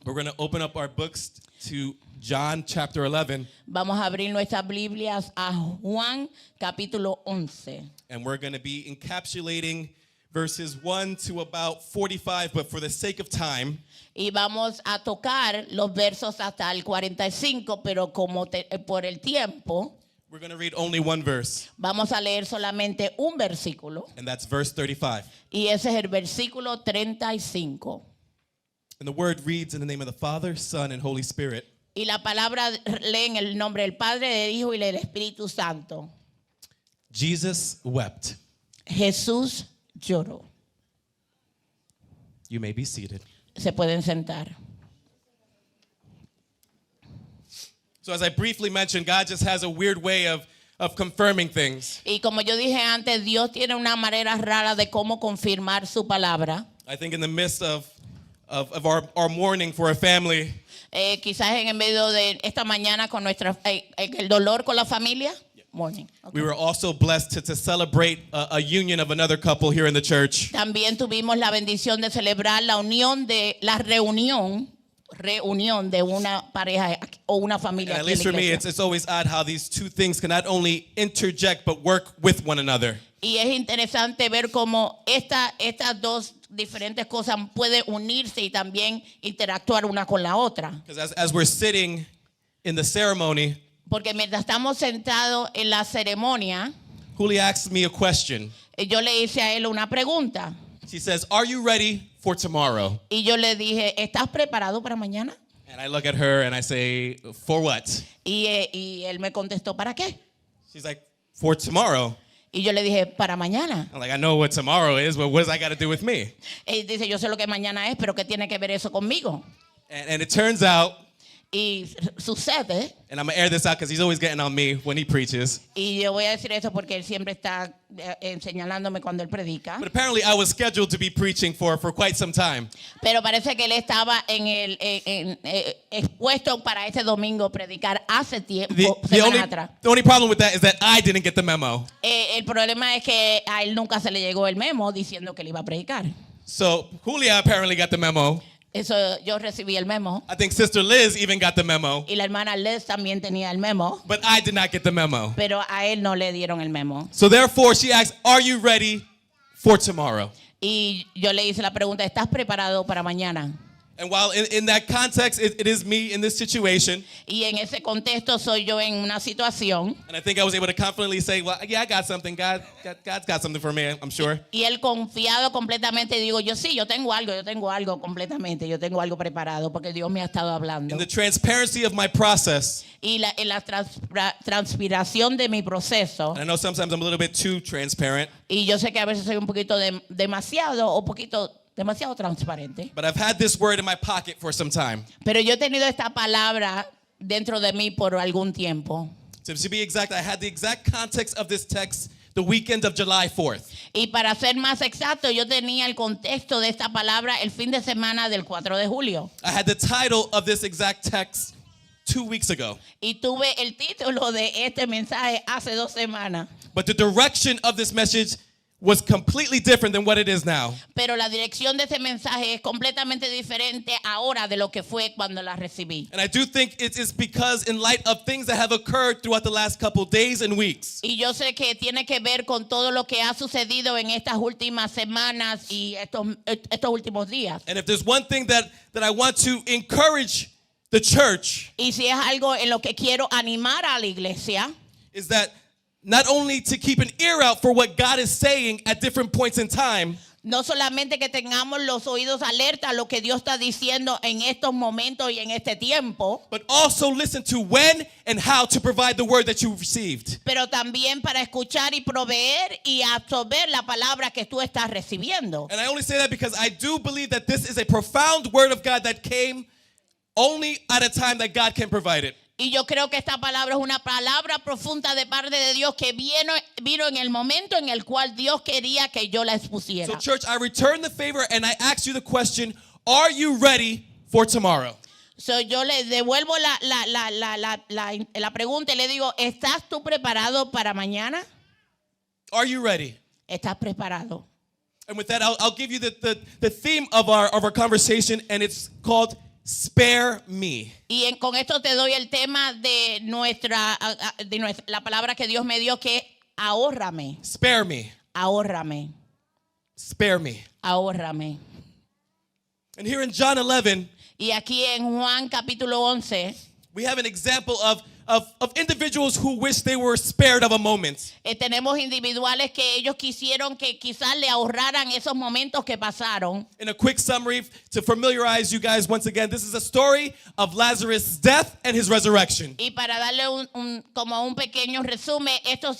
We're going to open up our books to John chapter 11. Vamos a abrir nuestras Biblias a Juan capítulo 11. And we're going to be encapsulating verses 1 to about 45, but for the sake of time, Y vamos a tocar los versos hasta el 45, pero por el tiempo, we're going to read only one verse, vamos a leer solamente un versículo. and that's verse 35. Y ese es el versículo 35. And the word reads in the name of the Father, Son, and Holy Spirit. Y la palabra lee en el nombre del Padre, del Hijo y del Espíritu Santo. Jesus wept. Jesús lloró. You may be seated. Se pueden sentar. So as I briefly mentioned, God just has a weird way of confirming things. Y como yo dije antes, Dios tiene una manera rara de cómo confirmar su palabra. I think in the midst of our mourning for a family, Quizás en el medio de esta mañana con el dolor con la familia. Morning. Okay. we were also blessed to celebrate a union of another couple here in the church. También tuvimos la bendición de celebrar la reunión de una pareja o una familia. And at aquí en least la for me, iglesia. it's always odd how these two things can not only interject but work with one another. Y es interesante ver cómo estas dos diferentes cosas pueden unirse y también interactuar una con la otra. Because as we're sitting in the ceremony, Porque mientras estamos sentados en la ceremonia, Julia asked me a question. yo le hice a él una pregunta. She says, "Are you ready for tomorrow?" Y yo le dije, ¿estás preparado para mañana? And I look at her and I say, "For what?" Y él me contestó, ¿para qué? She's like, "For tomorrow." Y yo le dije, para mañana. I'm like, "I know what tomorrow is, but what does that got to do with me?" Y dice, yo sé lo que mañana es, pero ¿qué tiene que ver eso conmigo? And it turns out, Y sucede, and I'm going to air this out because he's always getting on me when he preaches, y yo voy a decir eso porque él siempre está señalándome cuando él predica, but apparently I was scheduled to be preaching for quite some time. pero parece que él estaba expuesto para este domingo predicar hace tiempo, semanas atrás. The only problem with that is that I didn't get the memo. El problema es que a él nunca se le llegó el memo diciendo que le iba a predicar. So Julia apparently got the memo. Eso yo recibí el memo. I think Sister Liz even got the memo, Y la hermana Liz también tenía el memo, but I did not get the memo. pero a él no le dieron el memo. So therefore, she asked, "Are you ready for tomorrow?" Y yo le hice la pregunta, ¿estás preparado para mañana? And while in that context, it is me in this situation, Y en ese contexto soy yo en una situación. and I think I was able to confidently say, "Well, yeah, I got something. God's got something for me, I'm sure." Y él confiado completamente, digo, yo tengo algo completamente, yo tengo algo preparado porque Dios me ha estado hablando. In the transparency of my process, Y en la transpiración de mi proceso, and I know sometimes I'm a little bit too transparent, y yo sé que a veces soy un poquito demasiado transparente, but I've had this word in my pocket for some time. pero yo he tenido esta palabra dentro de mí por algún tiempo. To be exact, I had the exact context of this text the weekend of July 4th. Y para ser más exacto, yo tenía el contexto de esta palabra el fin de semana del 4 de julio. I had the title of this exact text 2 weeks ago. Y tuve el título de este mensaje hace 2 semanas. But the direction of this message was completely different than what it is now. Pero la dirección de ese mensaje es completamente diferente ahora de lo que fue cuando la recibí. And I do think it is because in light of things that have occurred throughout the last couple days and weeks. Y yo sé que tiene que ver con todo lo que ha sucedido en estas últimas semanas y estos últimos días. And if there's one thing that I want to encourage the church, Y si es algo en lo que quiero animar a la iglesia, is that not only to keep an ear out for what God is saying at different points in time, no solamente que tengamos los oídos alerta a lo que Dios está diciendo en estos momentos y en este tiempo, but also listen to when and how to provide the word that you've received. pero también para escuchar y proveer y absorber la palabra que tú estás recibiendo. And I only say that because I do believe that this is a profound word of God that came only at a time that God can provide it. Y yo creo que esta palabra es una palabra profunda de parte de Dios que vino en el momento en el cual Dios quería que yo la expusiera. So church, I return the favor and I ask you the question, are you ready for tomorrow? So yo le devuelvo la pregunta y le digo, ¿estás tú preparado para mañana? Are you ready? ¿Estás preparado? And with that, I'll give you the theme of our conversation, and it's called spare me. Con esto te doy el tema de la palabra que Dios me dio, que es ahórrame, Spare me. ahórrame, Spare me. ahórrame. And here in John 11, Y aquí en Juan capítulo 11, we have an example of individuals who wish they were spared of a moment. tenemos individuales que ellos quisieron que quizás le ahorraran esos momentos que pasaron. In a quick summary, to familiarize you guys once again, this is a story of Lazarus' death and his resurrection. Y para darle como un pequeño resumen, esto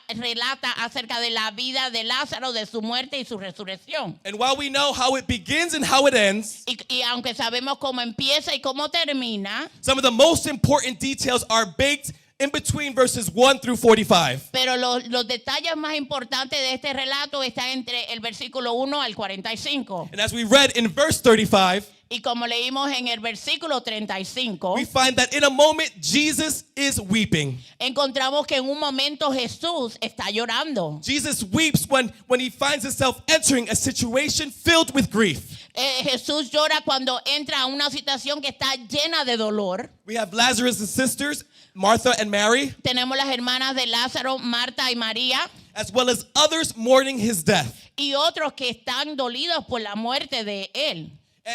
relata acerca de la vida de Lázaro, de su muerte y su resurrección. And while we know how it begins and how it ends, Y aunque sabemos cómo empieza y cómo termina, some of the most important details are baked in between verses 1 through 45. pero los detalles más importantes de este relato están entre el versículo 1 al 45. And as we read in verse 35, Y como leímos en el versículo 35, we find that in a moment, Jesus is weeping. encontramos que en un momento Jesús está llorando. Jesus weeps when he finds himself entering a situation filled with grief. Jesús llora cuando entra a una situación que está llena de dolor. We have Lazarus' sisters, Martha and Mary, Tenemos las hermanas de Lázaro, Marta y María, as well as others mourning his death. y otros que están dolidos por la muerte de él.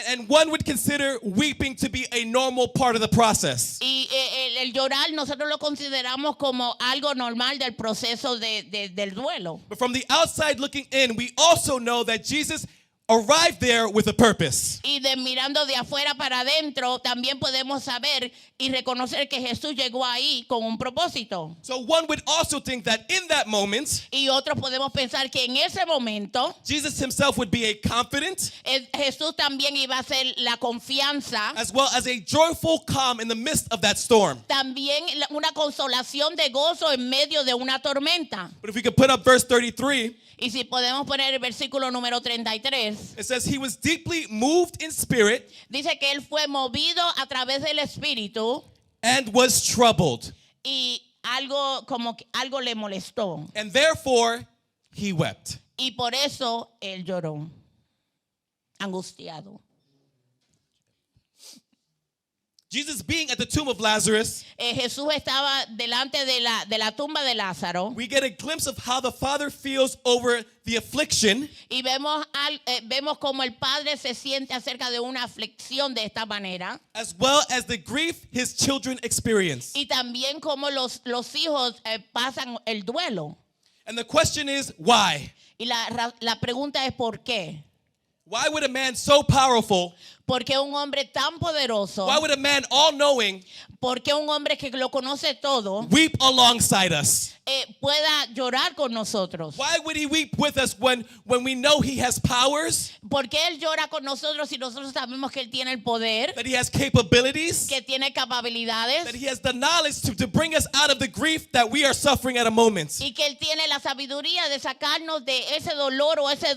And one would consider weeping to be a normal part of the process. Y el llorar nosotros lo consideramos como algo normal del proceso del duelo. But from the outside looking in, we also know that Jesus arrived there with a purpose. Y mirando de afuera para adentro, también podemos saber y reconocer que Jesús llegó ahí con un propósito. So one would also think that in that moment, Y otros podemos pensar que en ese momento Jesus himself would be a confident Jesús también iba a ser la confianza, as well as a joyful calm in the midst of that storm. también una consolación de gozo en medio de una tormenta. But if we could put up verse 33, Y si podemos poner el versículo número 33, it says he was deeply moved in spirit dice que él fue movido a través del Espíritu and was troubled. y algo le molestó. And therefore he wept. Y por eso él lloró, angustiado. Jesus being at the tomb of Lazarus, Jesús estaba delante de la tumba de Lázaro. we get a glimpse of how the Father feels over the affliction Y vemos como el Padre se siente acerca de una aflicción de esta manera. as well as the grief his children experience. Y también como los hijos pasan el duelo. And the question is, why? Y la pregunta es ¿por qué? Why would a man so powerful, Porque un hombre tan poderoso, why would a man all-knowing porque un hombre que lo conoce todo, weep alongside us? pueda llorar con nosotros. Why would he weep with us when we know he has powers, Porque él llora con nosotros si nosotros sabemos que él tiene el poder, that he has capabilities, que tiene capacidades that he has the knowledge to bring us out of the grief that we are suffering at a moment? y que él tiene la sabiduría de sacarnos de ese dolor o ese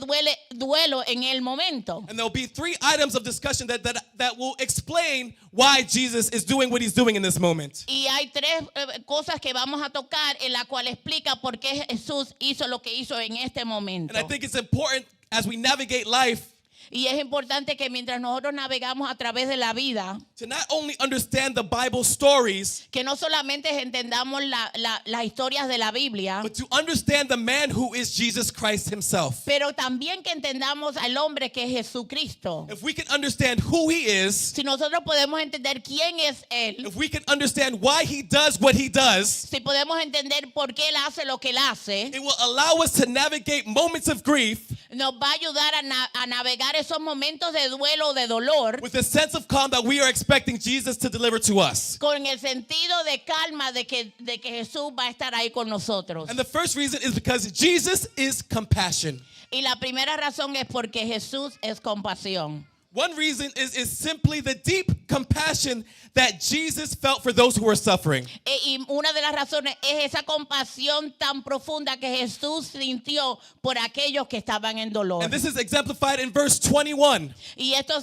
duelo en el momento. And there'll be 3 items of discussion that will explain why Jesus is doing what he's doing in this moment. Y hay 3 cosas que vamos a tocar en la cual explica por qué Jesús hizo lo que hizo en este momento. And I think it's important as we navigate life Y es importante que mientras nosotros navegamos a través de la vida, to not only understand the Bible stories, que no solamente entendamos las historias de la Biblia, but to understand the man who is Jesus Christ himself. pero también que entendamos al hombre que es Jesucristo. If we can understand who he is, Si nosotros podemos entender quién es Él, if we can understand why he does what he does, si podemos entender por qué Él hace lo que Él hace, it will allow us to navigate moments of grief nos va a ayudar a navegar esos momentos de duelo, de dolor, with a sense of calm that we are expecting Jesus to deliver to us. con el sentido de calma de que Jesús va a estar ahí con nosotros. And the first reason is because Jesus is compassion. Y la primera razón es porque Jesús es compasión. One reason is simply the deep compassion that Jesus felt for those who were suffering. Y una de las razones es esa compasión tan profunda que Jesús sintió por aquellos que estaban en dolor. And this is exemplified in verse 21, Y esto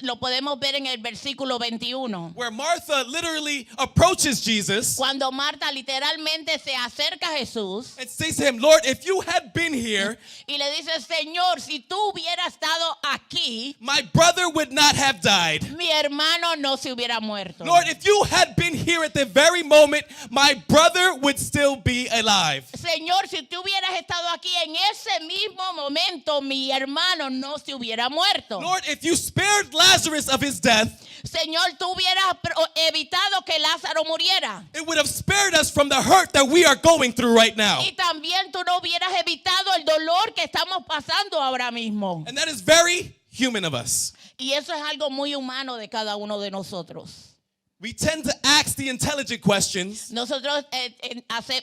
lo podemos ver en el versículo 21. where Martha literally approaches Jesus Cuando Marta literalmente se acerca a Jesús and says to him, Lord, if you had been here, y le dice, Señor, si tú hubieras estado aquí, my brother would not have died. mi hermano no se hubiera muerto. Lord, if you had been here at the very moment, my brother would still be alive. Señor, si tú hubieras estado aquí en ese mismo momento, mi hermano no se hubiera muerto. Lord, if you spared Lazarus of his death, Señor, tú hubieras evitado que Lázaro muriera. it would have spared us from the hurt that we are going through right now. Y también tú no hubieras evitado el dolor que estamos pasando ahora mismo. And that is very human of us. Y eso es algo muy humano de cada uno de nosotros. We tend to ask the intelligent questions Nosotros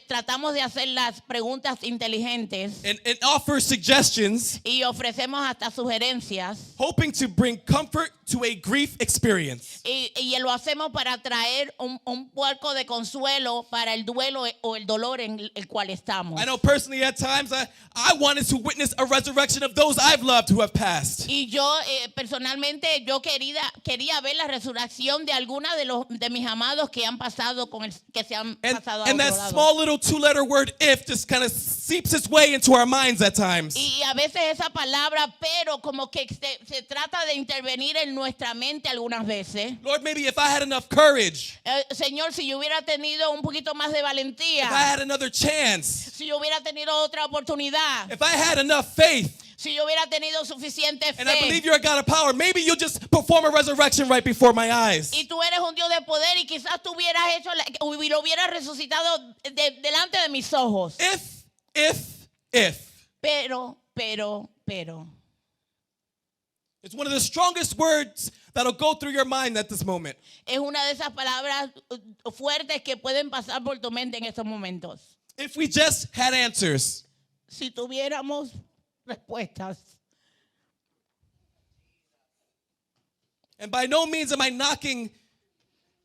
tratamos de hacer las preguntas inteligentes and offer suggestions, y ofrecemos hasta sugerencias hoping to bring comfort to a grief experience. y lo hacemos para traer un poco de consuelo para el duelo o el dolor en el cual estamos. I know personally at times I wanted to witness a resurrection of those I've loved who have passed. Y yo personalmente yo quería ver la resurrección de alguna de mis amados que han pasado que se han pasado a And otro that lado. small little two-letter word if just kind of seeps its way into our minds at times. Y a veces esa palabra pero como que se trata de intervenir en nuestra mente algunas veces. Lord, maybe if I had enough courage, Señor, si yo hubiera tenido un poquito más de if I valentía, had another chance, si yo hubiera tenido otra oportunidad, if I had enough faith, si yo hubiera tenido suficiente and I believe fe. you're a God of power, maybe you'll just perform a resurrection right before my eyes. Y tú eres un Dios de poder y quizás tú hubieras hecho y lo hubieras resucitado delante de mis ojos. If. Pero. It's one of the strongest words that'll go through your mind at this moment. Es una de esas palabras fuertes que pueden pasar por tu mente en estos momentos. If we just had answers. Si tuviéramos respuestas. And by no means am I knocking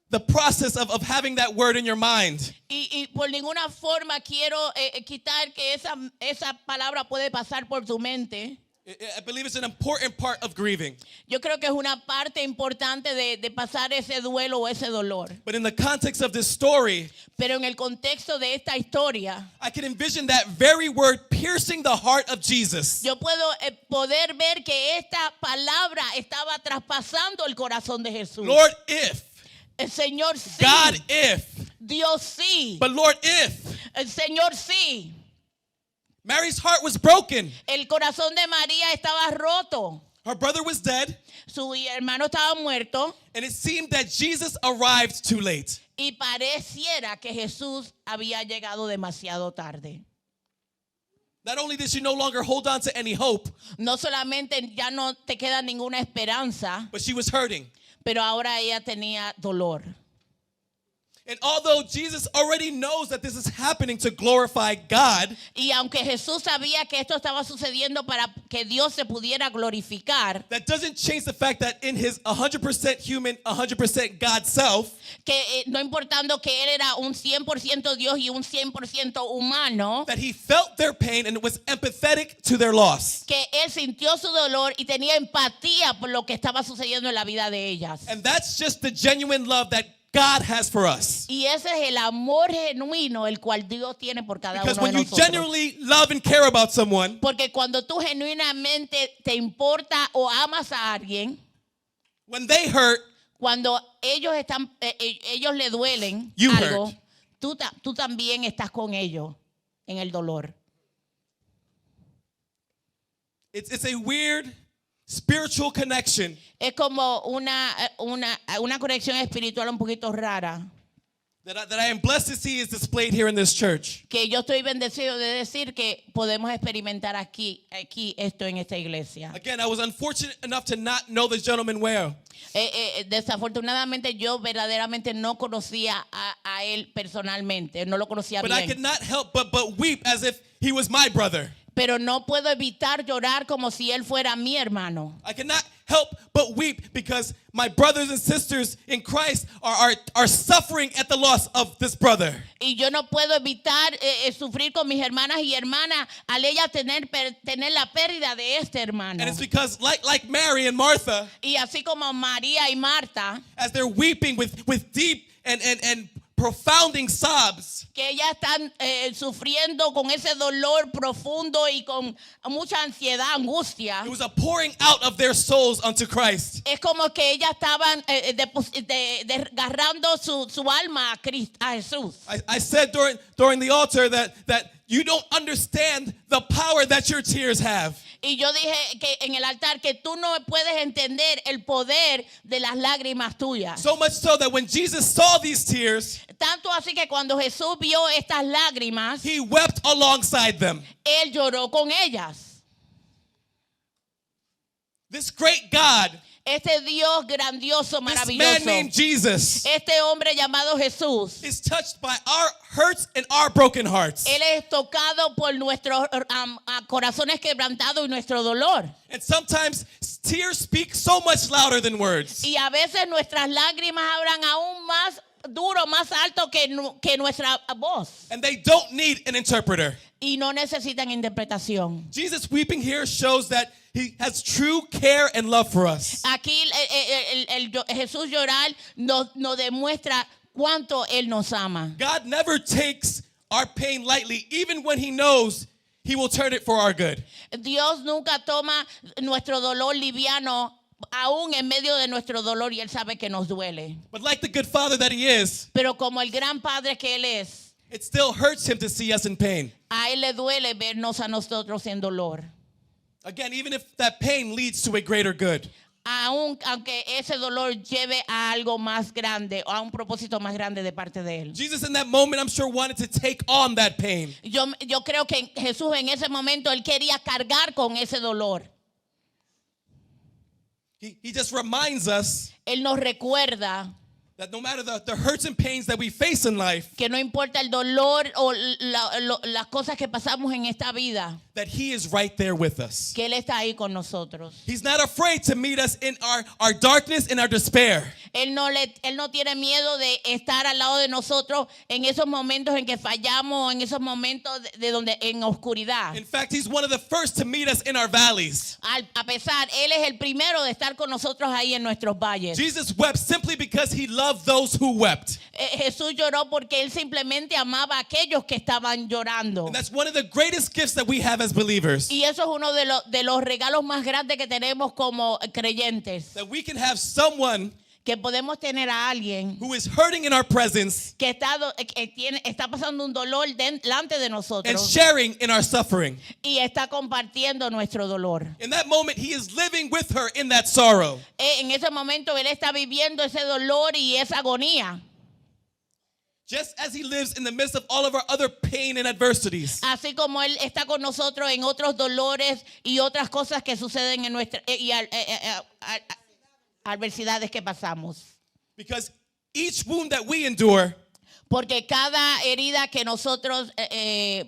the process of having that word in your mind. Y por ninguna forma quiero quitar que esa palabra puede pasar por tu mente. I believe it's an important part of grieving. Yo creo que es una parte importante de pasar ese duelo o ese dolor. But in the context of this story, Pero en el contexto de esta historia, I can envision that very word piercing the heart of Jesus. yo puedo poder ver que esta palabra estaba traspasando el corazón de Jesús. Lord, if. El Señor sí. God, if. Dios sí. But Lord, if. El Señor sí. Mary's heart was broken. El corazón de María estaba roto. Her brother was dead, Su hermano estaba muerto and it seemed that Jesus arrived too late. y pareciera que Jesús había llegado demasiado tarde. Not only did she no longer hold on to any hope, No solamente ya no te queda ninguna esperanza, but she was hurting. pero ahora ella tenía dolor. And although Jesus already knows that this is happening to glorify God, Y aunque Jesús sabía que esto estaba sucediendo para que Dios se pudiera glorificar, that doesn't change the fact that in his 100% human, 100% God self, que no importando que él era un 100% Dios y un 100% humano, that he felt their pain and was empathetic to their loss. que él sintió su dolor y tenía empatía por lo que estaba sucediendo en la vida de ellas. And that's just the genuine love that God has for us. Y ese es el amor genuino el cual Dios tiene por cada Because uno de when you nosotros. genuinely love and care about someone, Porque cuando tú genuinamente te importa o amas a alguien, when they hurt, cuando ellos le duelen You algo, hurt. tú también estás con ellos en el dolor. it's a weird spiritual connection Es como una conexión espiritual un poquito rara that I am blessed to see is displayed here in this church. que yo estoy bendecido de decir que podemos experimentar aquí esto en esta iglesia. Again, I was unfortunate enough to not know this gentleman well. Desafortunadamente yo verdaderamente no conocía a él personalmente, no lo conocía But I bien. could not help but weep as if he was my brother. pero no puedo evitar llorar como si él fuera mi hermano. I cannot help but weep because my brothers and sisters in Christ are suffering at the loss of this brother. Y yo no puedo evitar sufrir con mis hermanas y hermanas al ella tener la pérdida de este hermano. And it's because like Mary and Martha, Y así como María y Marta, as they're weeping with deep and profounding sobs, que ellas están sufriendo con ese dolor profundo y con mucha ansiedad, angustia. it was a pouring out of their souls unto Christ. Es como que ellas estaban desgarrando su alma a Jesús. I said during the altar that you don't understand the power that your tears have. Y yo dije que en el altar que tú no puedes entender el poder de las lágrimas tuyas. So much so that when Jesus saw these tears, Tanto así que cuando Jesús vio estas lágrimas, he wept alongside them. él lloró con ellas. This great God, Este Dios grandioso, this man maravilloso, named Jesus, este hombre llamado Jesús, is touched by our hurts and our broken hearts. él es tocado por nuestros corazones quebrantados y nuestro dolor. And sometimes tears speak so much louder than words. Y a veces nuestras lágrimas hablan aún más duro, más alto que nuestra voz. And they don't need an interpreter. Y no necesitan interpretación. Jesus weeping here shows that he has true care and love for us. Aquí Jesús llorar nos demuestra cuánto Él nos ama. God never takes our pain lightly, even when he knows he will turn it for our good. Dios nunca toma nuestro dolor liviano, aún en medio de nuestro dolor, y Él sabe que nos duele. But like the good father that he is, Pero como el gran Padre que Él es, it still hurts him to see us in pain. a Él le duele vernos a nosotros en dolor. Again, even if that pain leads to a greater good. Aunque ese dolor lleve a algo más grande o a un propósito más grande de parte de Él. Jesus in that moment, I'm sure, wanted to take on that pain. Yo creo que Jesús en ese momento, Él quería cargar con ese dolor. He just reminds us Él nos recuerda that no matter the hurts and pains that we face in life, que no importa el dolor o las cosas que pasamos en esta vida, that he is right there with us. que Él está ahí con nosotros. He's not afraid to meet us in our darkness and our despair. Él no tiene miedo de estar al lado de nosotros en esos momentos en que fallamos, en esos momentos en oscuridad. In fact, he's one of the first to meet us in our valleys. A pesar, Él es el primero de estar con nosotros ahí en nuestros valles. Jesus wept simply because he loved those who wept. Jesús lloró porque Él simplemente amaba a aquellos que estaban llorando. And that's one of the greatest gifts that we have as believers. Y eso es uno de los regalos más grandes que tenemos como creyentes. That we can have someone Que podemos tener a alguien who is hurting in our presence que está pasando un dolor delante de and nosotros sharing in our suffering. y está compartiendo nuestro dolor. In that moment, he is living with her in that sorrow. En ese momento Él está viviendo ese dolor y esa agonía. Just as he lives in the midst of all of our other pain and adversities. Así como Él está con nosotros en otros dolores y otras cosas que suceden en nuestra adversidades que pasamos. Because each wound that we endure, Porque cada herida que nosotros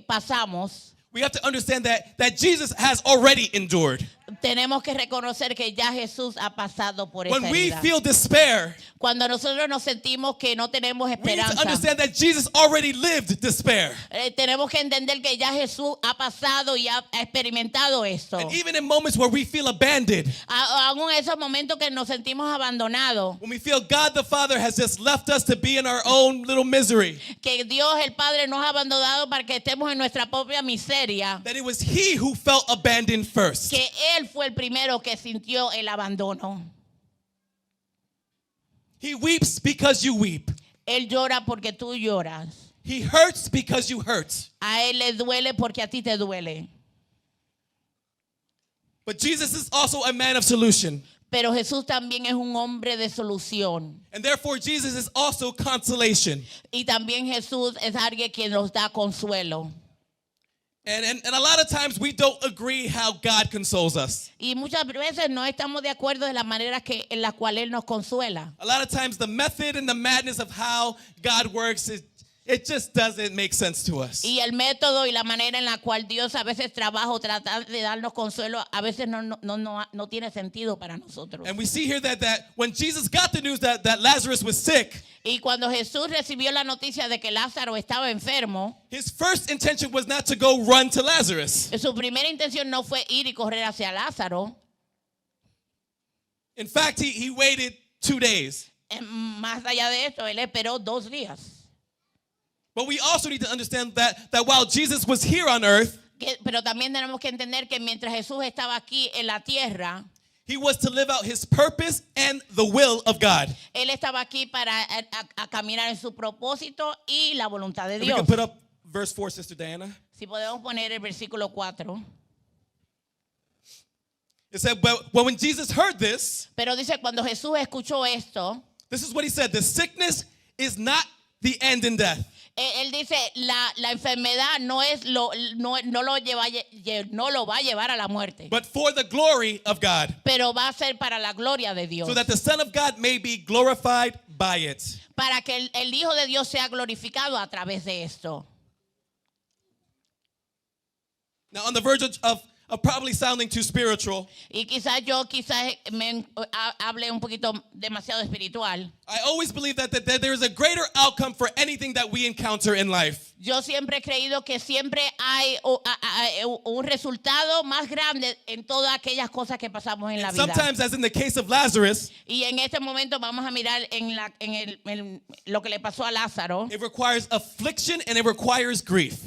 pasamos, we have to understand that Jesus has already endured. tenemos que reconocer que ya Jesús ha pasado por esa When we herida. feel despair, Cuando nosotros nos sentimos que no tenemos we need to esperanza, understand that Jesus already lived despair. tenemos que entender que ya Jesús ha pasado y ha experimentado esto. And even in moments where we feel abandoned, Aún en esos momentos que nos sentimos abandonados, when we feel God the Father has just left us to be in our own little misery, que Dios el Padre nos ha abandonado para que estemos en nuestra propia miseria, that it was he who felt abandoned first. que Él fue el primero que sintió el abandono. He weeps because you weep. Él llora porque tú lloras. He hurts because you hurt. A Él le duele porque a ti te duele. But Jesus is also a man of solution. Pero Jesús también es un hombre de solución. And therefore, Jesus is also consolation. Y también Jesús es alguien que nos da consuelo. And a lot of times we don't agree how God consoles us. Y muchas veces no estamos de acuerdo de la manera en la cual Él nos consuela. A lot of times the method and the madness of how God works It just doesn't make sense to us. Y el método y la manera en la cual Dios a veces trabaja o trata de darnos consuelo, a veces no tiene sentido para nosotros. And we see here that when Jesus got the news that Lazarus was sick, Y cuando Jesús recibió la noticia de que Lázaro estaba enfermo, his first intention was not to go run to Lazarus. su primera intención no fue ir y correr hacia Lázaro. In fact, he waited 2 days. Más allá de esto, él esperó 2 días. But we also need to understand that while Jesus was here on earth, Pero también tenemos que entender que mientras Jesús estaba aquí en la tierra, he was to live out his purpose and the will of God. él estaba aquí para a caminar en su propósito y la voluntad de If we Dios. can put up verse 4, Sister Diana. Si podemos poner el versículo 4. It said, but when Jesus heard this, Pero dice, cuando Jesús escuchó esto, this is what he said: the sickness is not the end in death. él dice, la enfermedad no lo va a llevar a la muerte, But for the glory of God, pero va a ser para la gloria de Dios, so that the Son of God may be glorified by it. para que el Hijo de Dios sea glorificado a través de esto. Now, on the verge of probably sounding too spiritual, Y quizás me hable un poquito demasiado espiritual. I always believe that there is a greater outcome for anything that we encounter in life. Yo siempre he creído que siempre hay un resultado más grande en todas aquellas cosas que pasamos en la vida. Sometimes, as in the case of Lazarus, Y en este momento vamos a mirar en lo que le pasó a Lázaro. it requires affliction and it requires grief.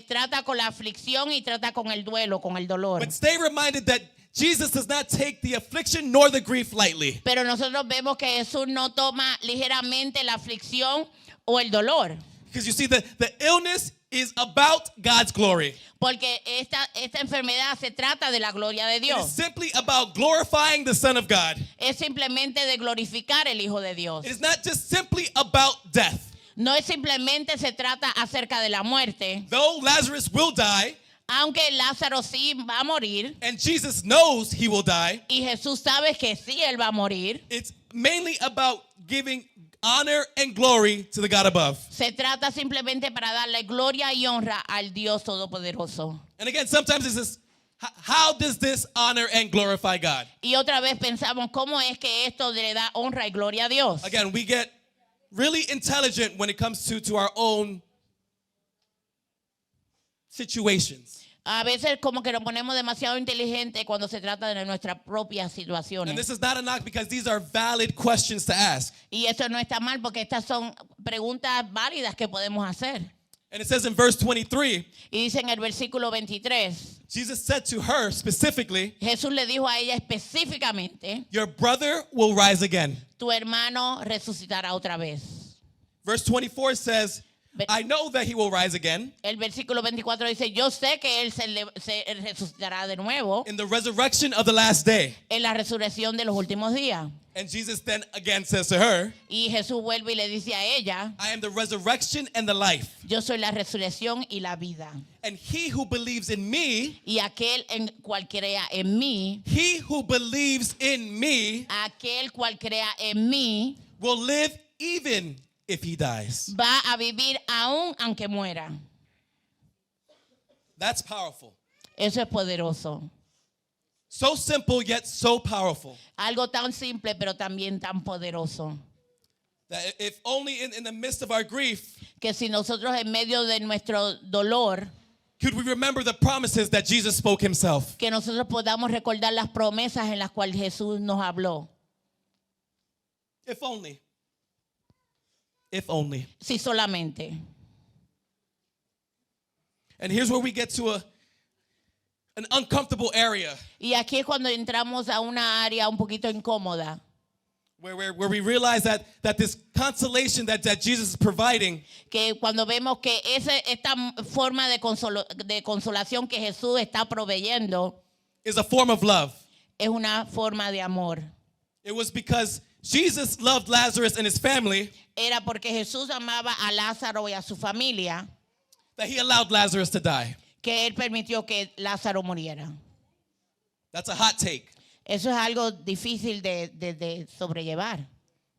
Trata con la aflicción y trata con el duelo, con el dolor. But stay reminded that Jesus does not take the affliction nor the grief lightly. Pero nosotros vemos que Jesús no toma ligeramente la aflicción o el dolor. Because you see, the illness is about God's glory. Porque esta enfermedad se trata de la gloria de It is Dios. simply about glorifying the Son of God. Es simplemente de glorificar el Hijo de Dios. It is not just simply about death. No es simplemente se trata acerca de la muerte. Though Lazarus will die, Aunque Lázaro sí va a morir, and Jesus knows he will die, y Jesús sabe que sí él va a morir, it's mainly about giving honor and glory to the God above. se trata simplemente para darle gloria y honra al Dios Todopoderoso. And again, sometimes it's this, how does this honor and glorify God? Y otra vez pensamos, ¿cómo es que esto le da honra y gloria a Dios? Again, we get really intelligent when it comes to our own situations. A veces como que nos ponemos demasiado inteligentes cuando se trata de nuestras propias And situaciones. this is not a knock because these are valid questions to ask. Y eso no está mal porque estas son preguntas válidas que podemos hacer. And it says in verse 23, Y dice en el versículo 23, Jesus said to her specifically, Jesús le dijo a ella específicamente, your brother will rise again. tu hermano resucitará otra vez. Verse 24 says, I know that he will rise again El versículo 24 dice, yo sé que él se resucitará de nuevo in the resurrection of the last day. en la resurrección de los últimos días. And Jesus then again says to her, Y Jesús vuelve y le dice a ella, I am the resurrection and the life. yo soy la resurrección y la vida. And he who believes in me, Y aquel en cual crea en mí, he who believes in me aquel cual crea en mí, will live even if he dies. va a vivir aún aunque muera. That's powerful. Eso es poderoso. So simple yet so powerful. Algo tan simple pero también tan poderoso. That if only in the midst of our grief Que si nosotros en medio de nuestro dolor, could we remember the promises that Jesus spoke himself. que nosotros podamos recordar las promesas en las cuales Jesús nos habló. If only. If only. Si solamente. And here's where we get to an uncomfortable area Y aquí es cuando entramos a una área un poquito incómoda. where we realize that this consolation that Jesus is providing Que cuando vemos que esta forma de consolación que Jesús está proveyendo is a form of love. es una forma de amor. It was because Jesus loved Lazarus and his family Era porque Jesús amaba a Lázaro y a su familia that he allowed Lazarus to die. que él permitió que Lázaro muriera. That's a hot take. Eso es algo difícil de sobrellevar.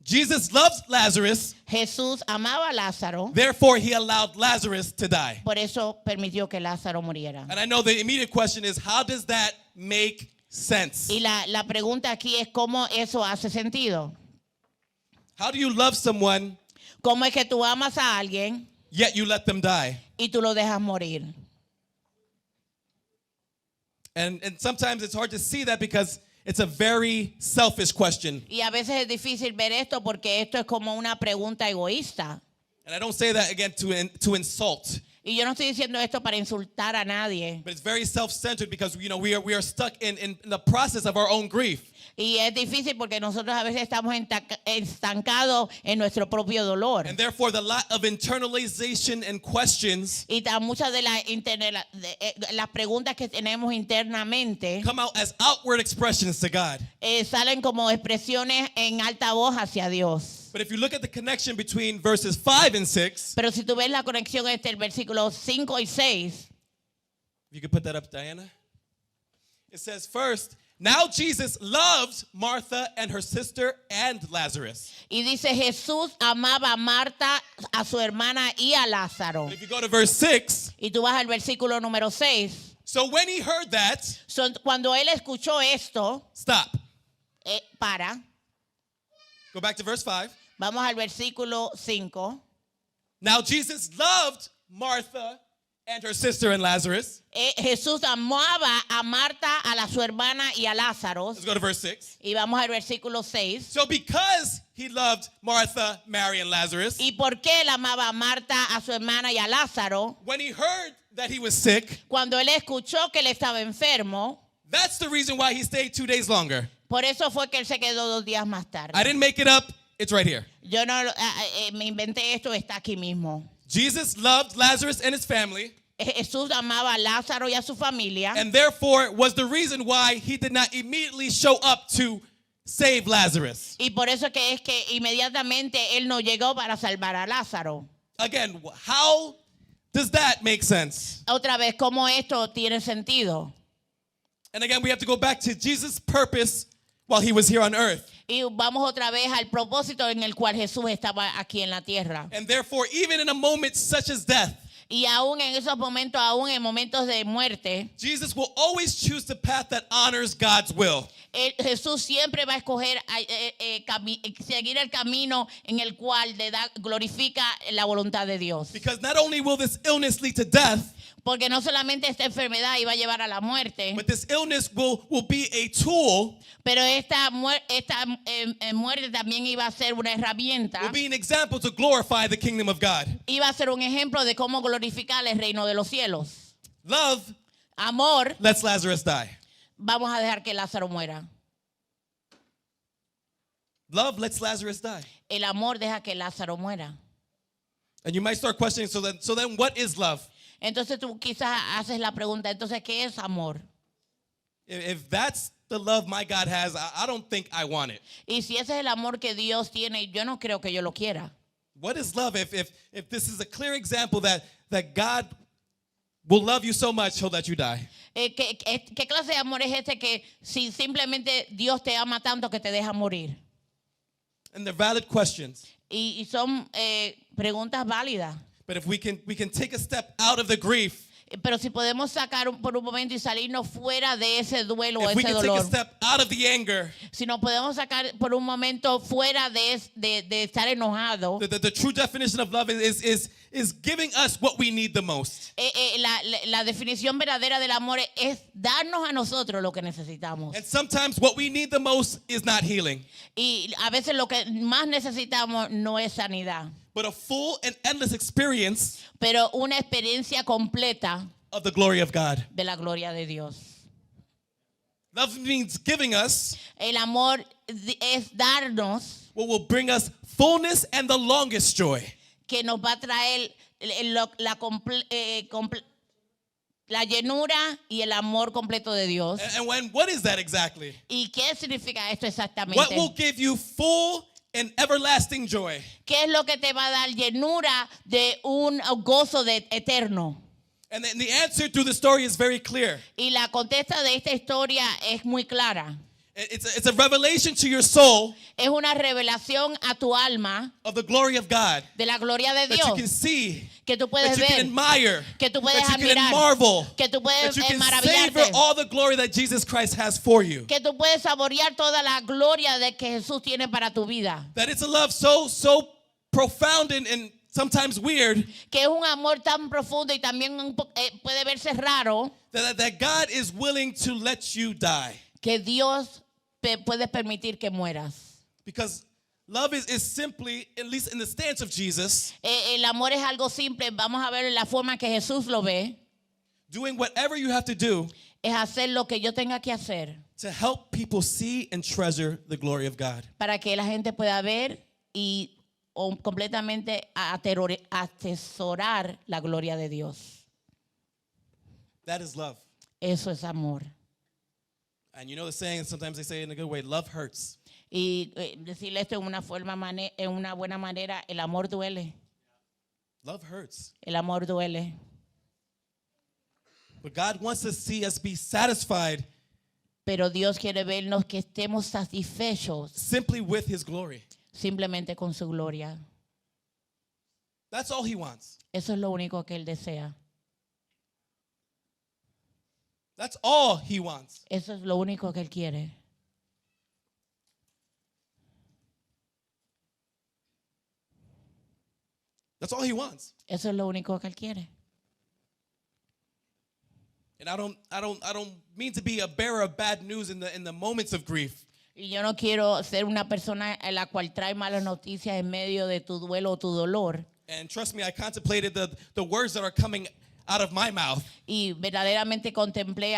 Jesus loves Lazarus, Jesús amaba a Lázaro, therefore he allowed Lazarus to die. por eso permitió que Lázaro muriera. And I know the immediate question is, how does that make sense? Y la pregunta aquí es cómo eso hace sentido. How do you love someone, ¿Cómo es que tú amas a alguien yet you let them die? y tú lo dejas morir? And sometimes it's hard to see that because it's a very selfish question. Y a veces es difícil ver esto porque esto es como una pregunta egoísta. And I don't say that again to insult, Y yo no estoy diciendo esto para insultar a nadie. but it's very self-centered because we are stuck in the process of our own grief. Y es difícil porque nosotros a veces estamos estancados en nuestro propio dolor. And therefore the lot of internalization and questions Y muchas de las preguntas que tenemos internamente come out as outward expressions to God. salen como expresiones en alta voz hacia Dios. But if you look at the connection between verses 5 and 6, Pero si tú ves la conexión entre el versículo 5 y 6, if you could put that up, Diana. It says first, now Jesus loved Martha and her sister and Lazarus. y dice Jesús amaba a Marta, a su hermana y a Lázaro. But if you go to verse 6, Y tú vas al versículo número 6. so when he heard that, Cuando él escuchó esto, stop. Go back to verse 5. Vamos al versículo 5. Now Jesus loved Martha and her sister and Lazarus. Jesús amaba a Marta, su hermana y a Lázaro. Let's go to verse 6. Y vamos al versículo 6. So because he loved Martha, Mary, and Lazarus, ¿Y por qué él amaba a Marta, a su hermana y a Lázaro? when he heard that he was sick, Cuando él escuchó que él estaba enfermo, that's the reason why he stayed 2 days longer. por eso fue que él se quedó 2 días más tarde. I didn't make it up. It's right here. Yo no me inventé esto, está aquí mismo. Jesus loved Lazarus and his family, Jesús amaba a Lázaro y a su familia. and therefore was the reason why he did not immediately show up to save Lazarus. Y por eso es que inmediatamente él no llegó para salvar a Lázaro. Again, how does that make sense? Otra vez, ¿cómo esto tiene sentido? And again, we have to go back to Jesus' purpose while he was here on earth. Y vamos otra vez al propósito en el cual Jesús estaba aquí en la tierra. And therefore, even in a moment such as death, Y aún en esos momentos, aún en momentos de muerte, Jesus will always choose the path that honors God's will. Jesús siempre va a escoger seguir el camino en el cual glorifica la voluntad de Dios. Because not only will this illness lead to death, Porque no solamente esta enfermedad iba a llevar a la muerte, but this illness will be a tool, pero esta muerte también iba a ser una herramienta, will be an example to glorify the kingdom of God. iba a ser un ejemplo de cómo glorificar el reino de los cielos. Love Amor, lets Lazarus die. vamos a dejar que Lázaro muera. Love lets Lazarus die. El amor deja que Lázaro muera. And you might start questioning, so then what is love? Entonces tú quizás haces la pregunta, entonces, ¿qué es amor? If that's the love my God has, I don't think I want it. Y si ese es el amor que Dios tiene, yo no creo que yo lo quiera. What is love if this is a clear example that God will love you so much, he'll let you die? ¿Qué clase de amor es este que si simplemente Dios te ama tanto que te deja morir? And they're valid questions. Y son preguntas válidas. But if we can take a step out of the grief, Pero si podemos sacar por un momento y salirnos fuera de ese duelo o if we ese can take a dolor, step out of the anger, si nos podemos sacar por un momento fuera de estar enojado, the true definition of love is giving us what we need the most. la definición verdadera del amor es darnos a nosotros lo que necesitamos. And sometimes what we need the most is not healing, Y a veces lo que más necesitamos no es sanidad, but a full and endless experience pero una experiencia completa of the glory of God. de la gloria de Dios. Love means giving us El amor es darnos what will bring us fullness and the longest joy. que nos va a traer la llenura y el amor completo de Dios. And what is that exactly? ¿Y qué significa esto exactamente? What will give you full and everlasting joy? ¿Qué es lo que te va a dar llenura de un gozo eterno? And the answer to the story is very clear. Y la contesta de esta historia es muy clara. It's a revelation to your soul Es una revelación a tu alma of the glory of God de la gloria de that you can Dios see, que tú that puedes you can ver, admire, que tú puedes that you can admirar, marvel, que tú puedes that you can maravillarte, savor all the glory that Jesus Christ has for you. que tú puedes saborear toda la gloria de que Jesús tiene para tu vida. That it's a love so profound and sometimes weird Que es un amor tan profundo y también puede verse raro that God is willing to let you die. que Dios puede permitir que mueras. Because love is simply, at least in the stance of Jesus, El amor es algo simple. Vamos a ver la forma que Jesús lo ve. doing whatever you have to do Es hacer lo que yo tenga que hacer to help people see and treasure the glory of God. para que la gente pueda ver y completamente atesorar la gloria de Dios. That is love. Eso es amor. And you know the saying, sometimes they say it in a good way, love hurts. Y decirle esto en una buena manera, el amor duele. Love hurts. El amor duele. But God wants to see us be satisfied Pero Dios quiere vernos que estemos satisfechos simply with his glory. simplemente con su gloria. That's all he wants. Eso es lo único que Él desea. That's all he wants. Eso es lo único que Él quiere. That's all he wants. Eso es lo único que Él quiere. And I don't mean to be a bearer of bad news in the moments of grief. Y yo no quiero ser una persona en la cual trae malas noticias en medio de tu duelo o tu dolor. And trust me, I contemplated the words that are coming out of my mouth. Y verdaderamente contemplé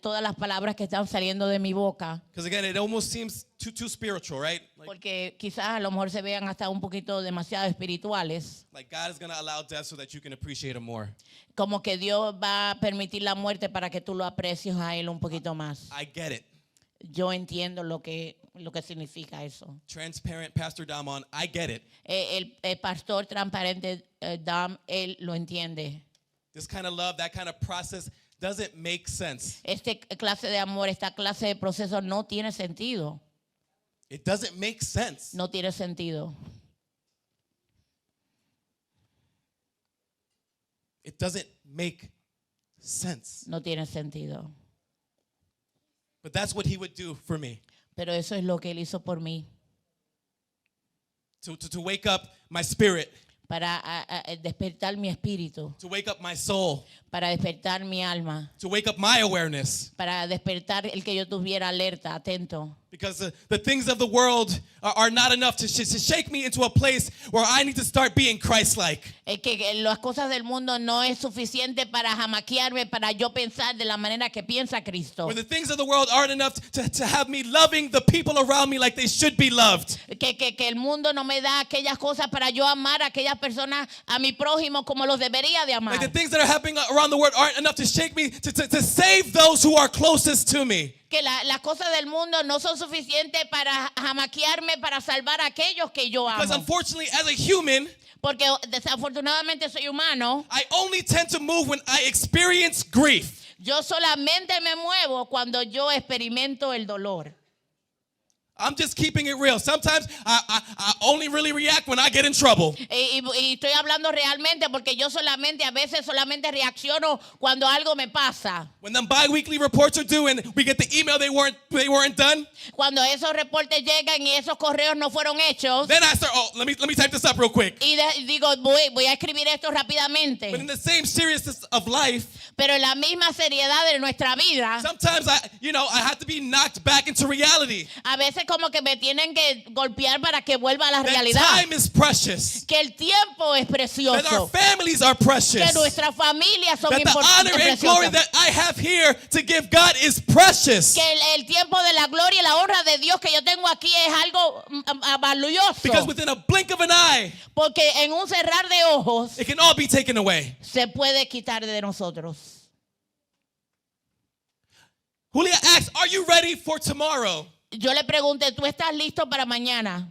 todas las palabras que están saliendo de mi boca. Because again, it almost seems too spiritual, right? Porque quizás a lo mejor se vean hasta un poquito demasiado espirituales. Like God is going to allow death so that you can appreciate him more. Como que Dios va a permitir la muerte para que tú lo aprecies a Él un poquito más. I get it. Yo entiendo lo que significa eso. Transparent Pastor Damon, I get it. El pastor transparente Dam, él lo entiende. This kind of love, that kind of process doesn't make sense. Este clase de amor, esta clase de proceso no tiene sentido. It doesn't make sense. No tiene sentido. It doesn't make sense. No tiene sentido. But that's what he would do for me. Pero eso es lo que Él hizo por mí. To wake up my spirit. Para despertar mi espíritu. To wake up my soul. Para despertar mi alma. To wake up my awareness. Para despertar el que yo tuviera alerta, atento. Because the things of the world are not enough to shake me into a place where I need to start being Christ-like. Que las cosas del mundo no es suficiente para jamaquearme, para yo pensar de la manera que piensa Cristo. Where the things of the world aren't enough to have me loving the people around me like they should be loved. Que el mundo no me da aquellas cosas para yo amar a aquellas personas, a mi prójimo como los debería de amar. Like the things that are happening around the world aren't enough to shake me to save those who are closest to me. Que las cosas del mundo no son suficientes para jamaquearme, para salvar a aquellos que yo amo. Because unfortunately, as a human, Porque desafortunadamente soy humano. I only tend to move when I experience grief. Yo solamente me muevo cuando yo experimento el dolor. I'm just keeping it real. Sometimes I only really react when I get in trouble. Y estoy hablando realmente porque yo a veces solamente reacciono cuando algo me pasa. When them bi-weekly reports are due and we get the email they weren't done. Cuando esos reportes llegan y esos correos no fueron hechos. Then I start, let me type this up real quick. Y digo, voy a escribir esto rápidamente. But in the same seriousness of life, pero en la misma seriedad de nuestra vida, sometimes I have to be knocked back into reality. A veces como que me tienen que golpear para que vuelva a la realidad. That time is precious. Que el tiempo es precioso. That our families are precious. Que nuestras familias son that the honor preciosas. and glory that I have here to give God is precious. Que el tiempo de la gloria y la honra de Dios que yo tengo aquí es algo valioso. Because within a blink of an eye, porque en un cerrar de ojos, it can all be taken away. Se puede quitar de nosotros. Julia asks, "Are you ready for tomorrow?" Yo le pregunté, ¿tú estás listo para mañana?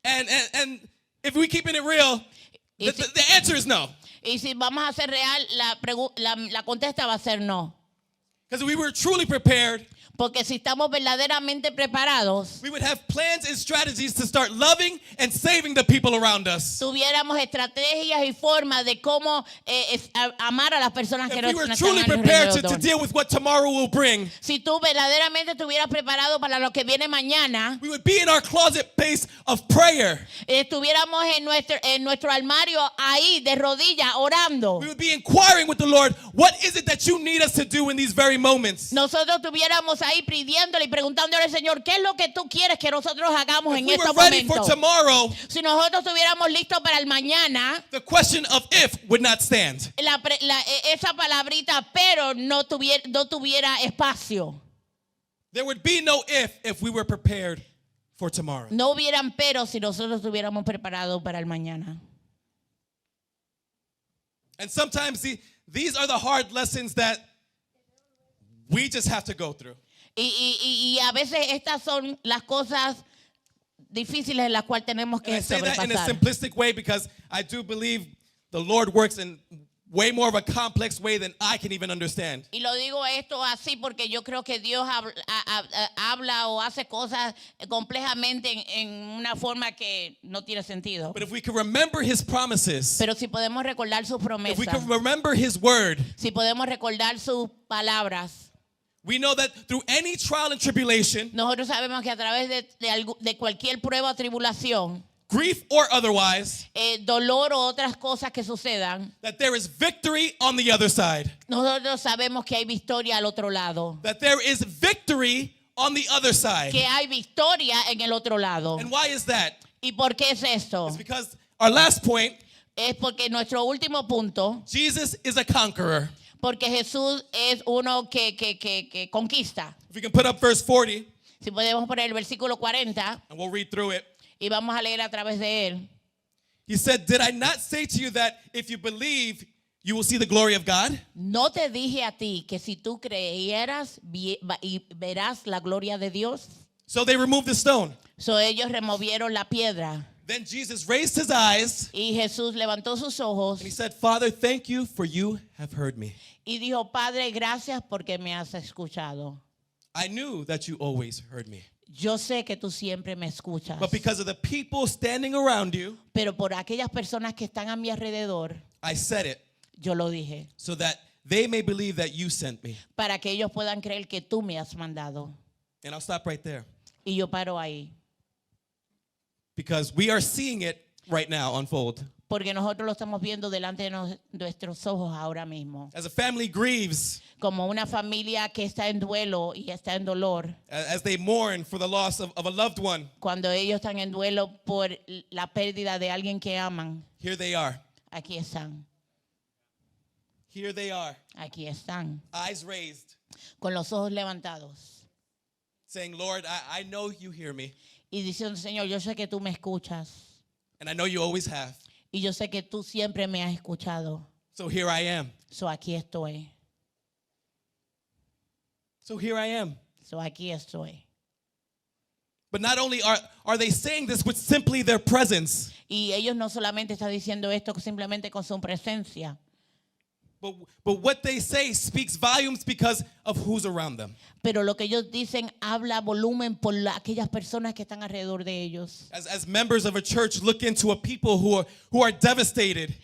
And if we keeping it real, the answer is no. Y si vamos a ser real, la contesta va a ser no. Because we were truly prepared. Porque si estamos verdaderamente preparados, we would have plans and strategies to start loving and saving the people around us. tuviéramos estrategias y formas de cómo amar a las personas que If nos we were están truly prepared to alrededor. deal with what tomorrow will bring, Si tú verdaderamente estuvieras preparado para lo que viene mañana, we would be in our closet place of prayer. estuviéramos en nuestro armario ahí de rodillas orando. We would be inquiring with the Lord, what is it that you need us to do in these very moments? Nosotros estuviéramos ahí pidiéndole y preguntándole al Señor, ¿qué es lo que tú quieres que nosotros hagamos If en we were estos ready for momentos? tomorrow, Si nosotros estuviéramos listos para el mañana, the question of if would not stand. esa palabrita pero no tuviera espacio. There would be no if we were prepared for tomorrow. No hubieran pero si nosotros estuviéramos preparados para el mañana. And sometimes these are the hard lessons that we just have to go through. Y a veces estas son las cosas difíciles en las cuales tenemos And que I say that in a sobrepasar. simplistic way because I do believe the Lord works in way more of a complex way than I can even understand. Y lo digo esto así porque yo creo que Dios habla o hace cosas complejamente en una forma que no tiene sentido. But if we can remember his promises, Pero si podemos recordar sus if we promesas, can remember his word, si podemos recordar sus palabras, we know that through any trial and tribulation, nosotros sabemos que a través de cualquier prueba o tribulación, grief or otherwise, dolor o otras cosas que sucedan, that there is victory on the other side. nosotros sabemos que hay victoria al otro lado. That there is victory on the other side. Que hay victoria en el otro lado. And why is that? ¿Y por qué es esto? It's because our last point, Es porque nuestro último punto, Jesus is a conqueror. porque Jesús es uno que conquista. If we can put up verse 40, Si podemos poner el versículo 40 and we'll read through it. y vamos a leer a través de él. He said, did I not say to you that if you believe, you will see the glory of God? No te dije a ti que si tú creyeras y verás la gloria de Dios. So they removed the stone. So ellos removieron la piedra Then Jesus raised his eyes y Jesús levantó sus ojos and he said, Father, thank you for you have heard me. y dijo, Padre, gracias porque me has escuchado. I knew that you always heard me. Yo sé que tú siempre me escuchas. But because of the people standing around you, Pero por aquellas personas que están a mi alrededor, I said it yo lo dije. so that they may believe that you sent me. Para que ellos puedan creer que tú me has mandado. And I'll stop right there Y yo paro ahí. because we are seeing it right now unfold. Porque nosotros lo estamos viendo delante de nuestros ojos ahora mismo. As a family grieves, Como una familia que está en duelo y está en dolor. as they mourn for the loss of a loved one, Cuando ellos están en duelo por la pérdida de alguien que aman. here they are. Aquí están. Here they are, Aquí están. eyes raised, Con los ojos levantados. saying, Lord, I know you hear me, Y diciendo, Señor, yo sé que tú me escuchas. and I know you always have. Y yo sé que tú siempre me has escuchado. So here I am. So aquí estoy. So here I am. So aquí estoy. But not only are they saying this with simply their presence, Y ellos no solamente están diciendo esto simplemente con su presencia, but what they say speaks volumes because of who's around them. pero lo que ellos dicen habla volumen por aquellas personas que están alrededor de ellos. As members of a church look into a people who are devastated,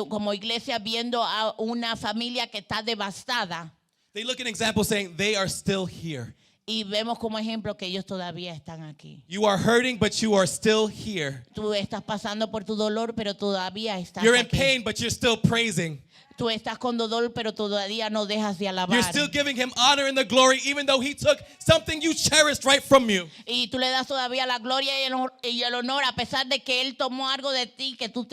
Como iglesia viendo a una familia que está devastada they look at an example saying they are still here. y vemos como ejemplo que ellos todavía están aquí. You are hurting, but you are still here. Tú estás pasando por tu dolor, pero todavía estás You're in aquí. pain, but you're still praising. Tú estás con dolor, pero todavía no dejas de alabar. You're still giving him honor and the glory, even though he took something you cherished right from you. Y tú le das todavía la gloria y el honor a pesar de que él tomó algo de ti que tú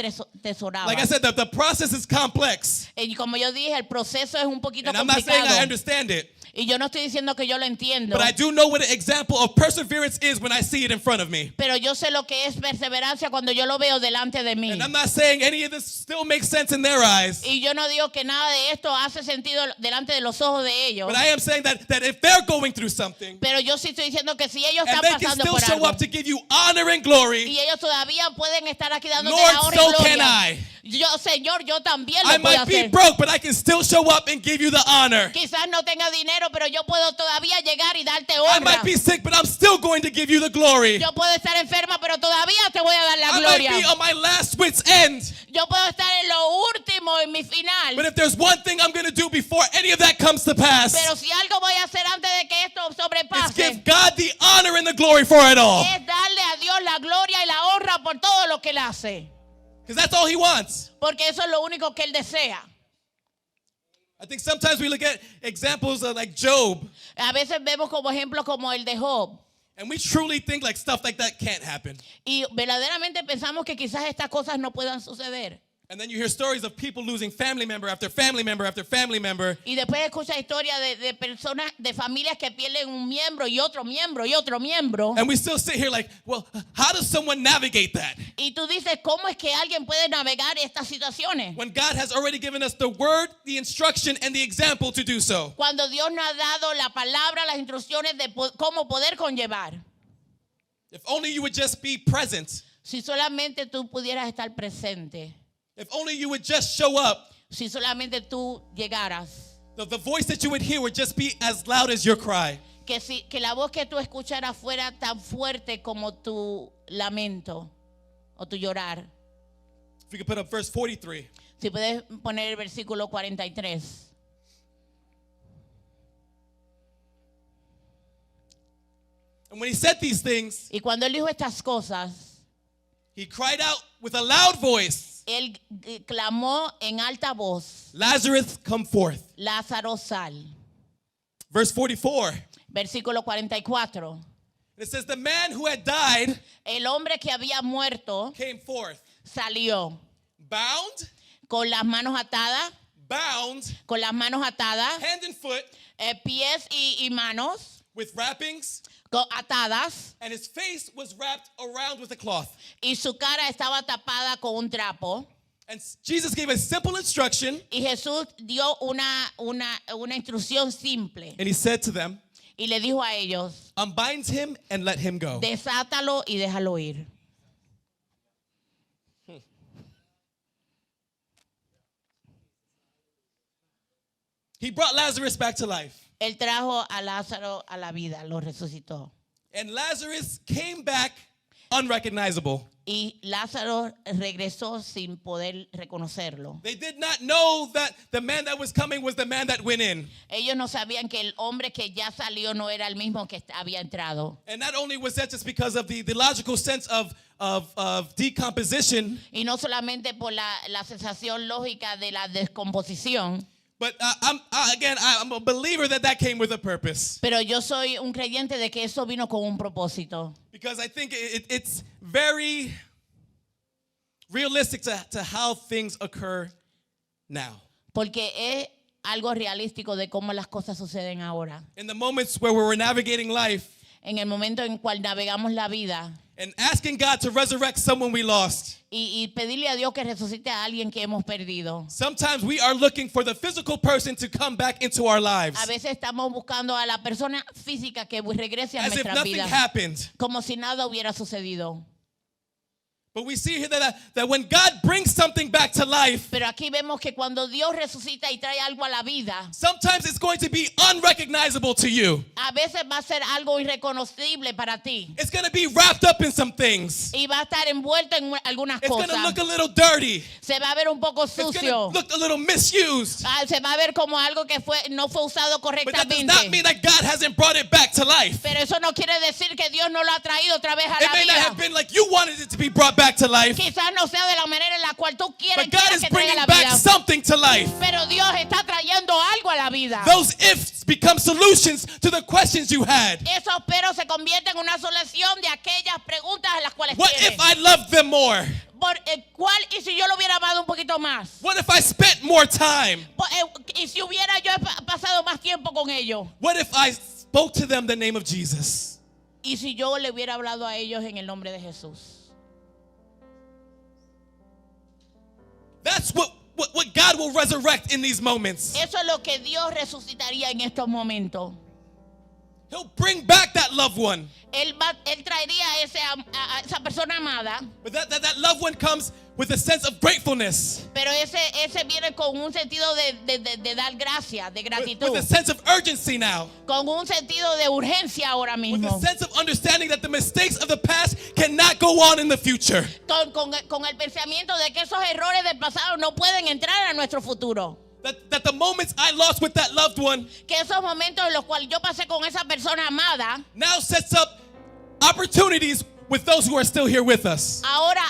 tesorabas. Like I said, the process is complex. Y como yo dije, el proceso es un poquito And I'm not saying I complicado. understand it, Y yo no estoy diciendo que yo lo entiendo. but I do know what an example of perseverance is when I see it in front of me. Pero yo sé lo que es perseverancia cuando yo lo veo delante de mí. And I'm not saying any of this still makes sense in their eyes, Y yo no digo que nada de esto hace sentido delante de los ojos de ellos. but I am saying that if they're going through something, Pero yo sí estoy diciendo que si ellos and están they can pasando still por show algo up to give you honor and glory, y ellos todavía pueden estar aquí dándote Lord, la honra so y can gloria, I. Yo, Señor, yo también I lo puedo might be hacer. broke, but I can still show up and give you the honor. Quizás no tenga dinero, pero yo puedo todavía llegar y darte I honra. might be sick, but I'm still going to give you the glory. Yo puedo estar enferma, pero todavía te voy a dar la I might gloria. be on my last wit's end. Yo puedo estar en lo último, en mi final. But if there's one thing I'm going to do before any of that comes to pass, Pero si algo voy a hacer antes de que esto it's sobrepase, give God the honor and the glory for it all. es darle a Dios la gloria y la honra por todo lo que Él hace. Because that's all he wants. Porque eso es lo único que Él desea. I think sometimes we look at examples of like Job, A veces vemos como ejemplos como el de Job. and we truly think like stuff like that can't happen. Y verdaderamente pensamos que quizás estas cosas no puedan suceder. And then you hear stories of people losing family member after family member after family member. Y después escucha historias de personas, de familias que pierden un miembro y otro miembro y otro miembro. And we still sit here like, well, how does someone navigate that? Y tú dices, ¿cómo es que alguien puede navegar estas situaciones? When God has already given us the word, the instruction, and the example to do so. Cuando Dios nos ha dado la palabra, las instrucciones de cómo poder conllevar. If only you would just be present. Si solamente tú pudieras estar presente. If only you would just show up. Si solamente tú llegaras. The voice that you would hear would just be as loud as your cry. Que la voz que tú escucharas fuera tan fuerte como tu lamento o tu llorar. If you could put up verse 43. Si puedes poner el versículo 43. And when he said these things, Y cuando él dijo estas cosas, he cried out with a loud voice, él clamó en alta voz, Lazarus, come forth. Lázaro, sal. Verse 44. Versículo 44. It says, the man who had died El hombre que había muerto came forth, salió bound, con las manos atadas, hand and foot, pies y manos with wrappings, atadas, and his face was wrapped around with a cloth. y su cara estaba tapada con un trapo. And Jesus gave a simple instruction, Y Jesús dio una instrucción simple and he said to them, y le dijo a ellos, unbind him and let him go. desátalo y déjalo ir. He brought Lazarus back to life. Él trajo a Lázaro a la vida, lo resucitó. And Lazarus came back unrecognizable. Y Lázaro regresó sin poder reconocerlo. They did not know that the man that was coming was the man that went in. Ellos no sabían que el hombre que ya salió no era el mismo que había entrado. And not only was that just because of the logical sense of decomposition, Y no solamente por la sensación lógica de la descomposición, but I'm a believer that came with a purpose. pero yo soy un creyente de que eso vino con un propósito. Because I think it's very realistic to how things occur now. Porque es algo realístico de cómo las cosas suceden ahora. In the moments where we're navigating life En el momento en cual navegamos la vida and asking God to resurrect someone we lost. y pedirle a Dios que resucite a alguien que hemos perdido. Sometimes we are looking for the physical person to come back into our lives. A veces estamos buscando a la persona física que regrese a As if nuestra nothing vida, happened. como si nada hubiera sucedido. But we see here that when God brings something back to life, Pero aquí vemos que cuando Dios resucita y trae algo a la vida, sometimes it's going to be unrecognizable to you. a veces va a ser algo irreconocible para ti. It's going to be wrapped up in some things. Y va a estar envuelto en algunas It's going to cosas. look a little dirty. Se va a ver un poco It's going sucio. to look a little misused. Se va a ver como algo que no fue usado But that does not mean correctamente. that God hasn't brought it back to life. Pero eso no quiere decir que Dios no lo ha traído otra vez a It la may not have vida. been like you wanted it to be brought back to life, Quizás no sea de la manera en la cual tú but God quieres is que traiga bringing la back vida. something to life. Pero Dios está trayendo algo a la vida. Those ifs become solutions to the questions you had. Esos peros se convierten en una solución de aquellas preguntas a las cuales What tienes. if I loved them more? ¿Cuál y si yo lo hubiera amado un poquito más? What if I spent more time? Y si hubiera yo pasado más tiempo con ellos. What if I spoke to them the name of Jesus? Y si yo le hubiera hablado a ellos en el nombre de Jesús. That's what God will resurrect in these moments. Eso es lo que Dios resucitaría en estos momentos. He'll bring back that loved one. Él traería a esa persona amada, But that loved one comes with a sense of gratefulness, Pero ese viene con un sentido de dar gracias, de gratitud. with a sense of urgency now, Con un sentido de urgencia ahora with mismo. a sense of understanding that the mistakes of the past cannot go on in the future. Con el pensamiento de que esos errores del pasado no pueden entrar a nuestro futuro. That the moments I lost with that loved one Que esos momentos en los cuales yo pasé con esa persona amada, now sets up opportunities with those who are still here with us. ahora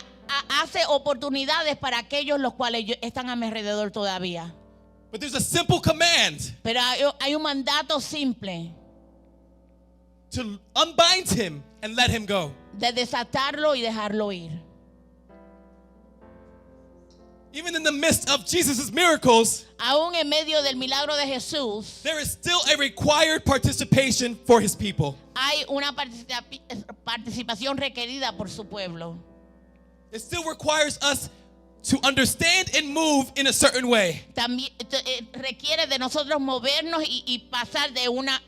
hace oportunidades para aquellos los cuales están a mi alrededor todavía. But there's a simple command Pero hay un mandato simple to unbind him and let him go. de desatarlo y dejarlo ir. Even in the midst of Jesus' miracles, Aún en medio del milagro de Jesús, there is still a required participation for his people. hay una participación requerida por su pueblo. It still requires us to understand and move in a certain way. También requiere de nosotros movernos y pasar de una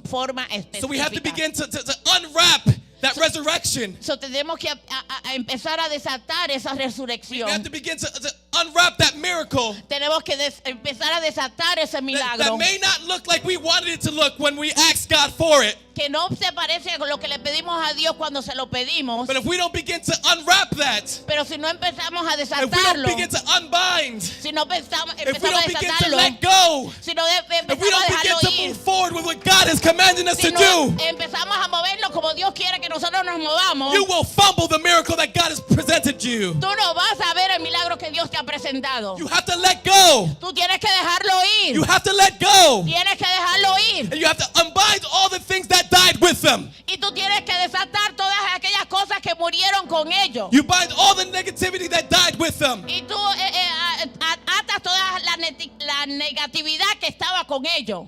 forma So we have to específica. begin to unwrap that resurrection. So tenemos que a empezar a desatar esa We resurrección. have to begin to unwrap that miracle Tenemos que empezar a desatar ese that milagro. may not look like we wanted it to look when we asked God for it. Que no se parece con lo que le pedimos a Dios cuando se lo pedimos. But if we don't begin to unwrap that, Pero si no empezamos a if we don't desatarlo, begin to unbind, si no empezamos if we a don't begin to desatarlo, let go, si no if we empezamos a don't begin dejarlo to ir, move forward with what God is commanding us si to no do, empezamos a movernos como Dios quiere que nosotros nos movamos, you will fumble the miracle that God has presented to you. tú no vas a ver el milagro que Dios te ha presentado. You have to let go. Tú tienes que dejarlo ir. You have to let go. Tienes que dejarlo ir. And you have to unbind all the things that died with them. Y tú tienes que desatar todas aquellas cosas que murieron con ellos. You bind all the negativity that died with them. Y tú atas toda la negatividad que estaba con ellos.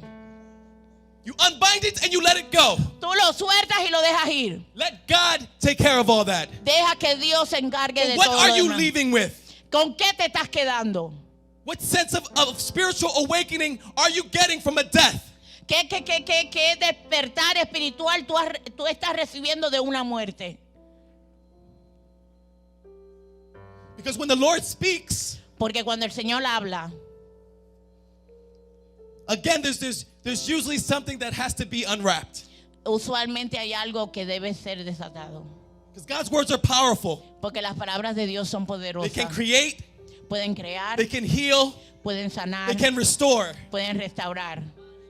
You unbind it and you let it go. Tú lo sueltas y lo dejas ir. Let God take care of all that. Deja que Dios se encargue But de what todo are lo you demás. leaving with? ¿Con qué te estás quedando? What sense of spiritual awakening are you getting from a death? ¿Qué despertar espiritual tú estás recibiendo de una muerte? Because when the Lord speaks, Porque cuando el Señor habla, again, there's usually something that has to be unwrapped. usualmente hay algo que debe ser desatado. Because God's words are powerful. Porque las palabras de Dios son They poderosas. can create, Pueden crear, they can heal, pueden sanar, they can restore. pueden restaurar.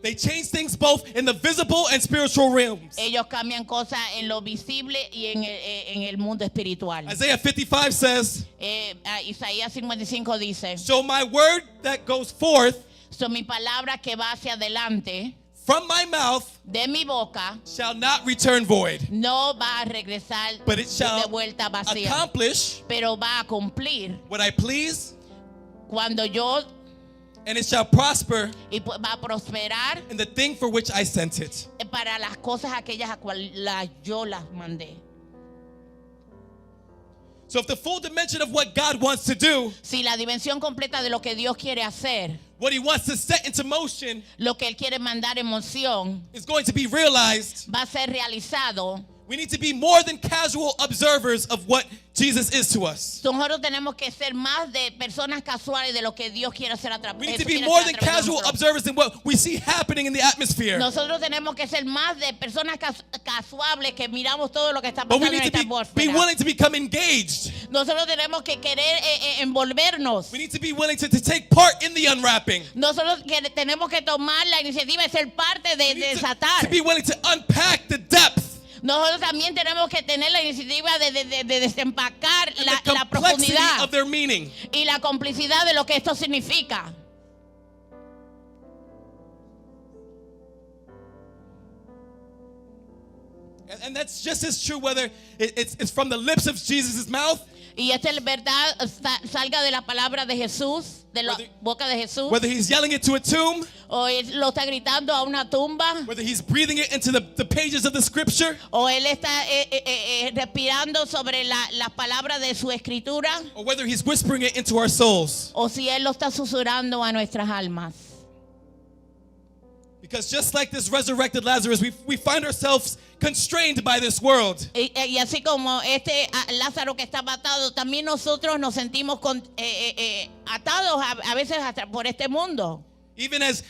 They change things both in the visible and spiritual realms. Ellos cambian cosas en lo visible y en el mundo espiritual. Isaiah 55 says, Isaías 55 dice, so my word that goes forth son mi palabra que va hacia adelante from my mouth de mi boca shall not return void, no va a regresar but it de shall vuelta vacía, accomplish pero va a cumplir what I please, cuando yo and it shall prosper va a prosperar in the thing for which I sent it. para las cosas aquellas a cuales yo las mandé. So if the full dimension of what God wants to do, Si la dimensión completa de lo que Dios quiere hacer, what he wants to set into motion lo que Él quiere mandar en moción, is going to be realized, va a ser realizado, we need to be more than casual observers of what Jesus is to us. nosotros tenemos que ser más de personas casuales de lo que Dios quiere hacer a través We need de to be more than casual observers than what we see happening in the atmosphere. Nosotros tenemos que ser más de personas casuales que miramos todo lo que está But we pasando en need to esta be atmósfera. willing to become engaged. Nosotros tenemos que querer envolvernos. We need to be willing to take part in the unwrapping. Nosotros tenemos que tomar la iniciativa de ser parte de We need desatar. to be willing to unpack the depth Nosotros también tenemos que tener la iniciativa de desempacar and la the complexity profundidad of their meaning. y la complicidad de lo que esto significa. And that's just as true whether it's from the lips of Jesus' mouth, Y esta es verdad, salga de la palabra de Jesús, de la Whether- boca de Jesús, whether he's yelling it to a tomb, o él lo está gritando a una tumba, whether he's breathing it into the pages of the scripture, o él está respirando sobre las palabras de su escritura, or whether he's whispering it into our souls. o si él lo está susurrando a nuestras almas. Because just like this resurrected Lazarus, we find ourselves constrained by this world. Y así como Lázaro que estaba atado, también nosotros nos sentimos atados a veces hasta por este mundo. Even as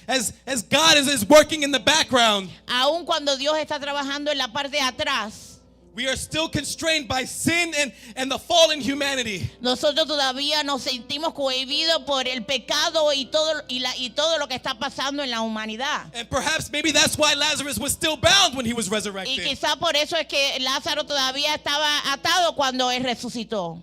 God is working in the background, Aun cuando Dios está trabajando en la parte de atrás, we are still constrained by sin and the fallen humanity. nosotros todavía nos sentimos cohibidos por el pecado y todo lo que está pasando en la humanidad. And perhaps maybe that's why Lazarus was still bound when he was Y resurrected. quizá por eso es que Lázaro todavía estaba atado cuando él resucitó.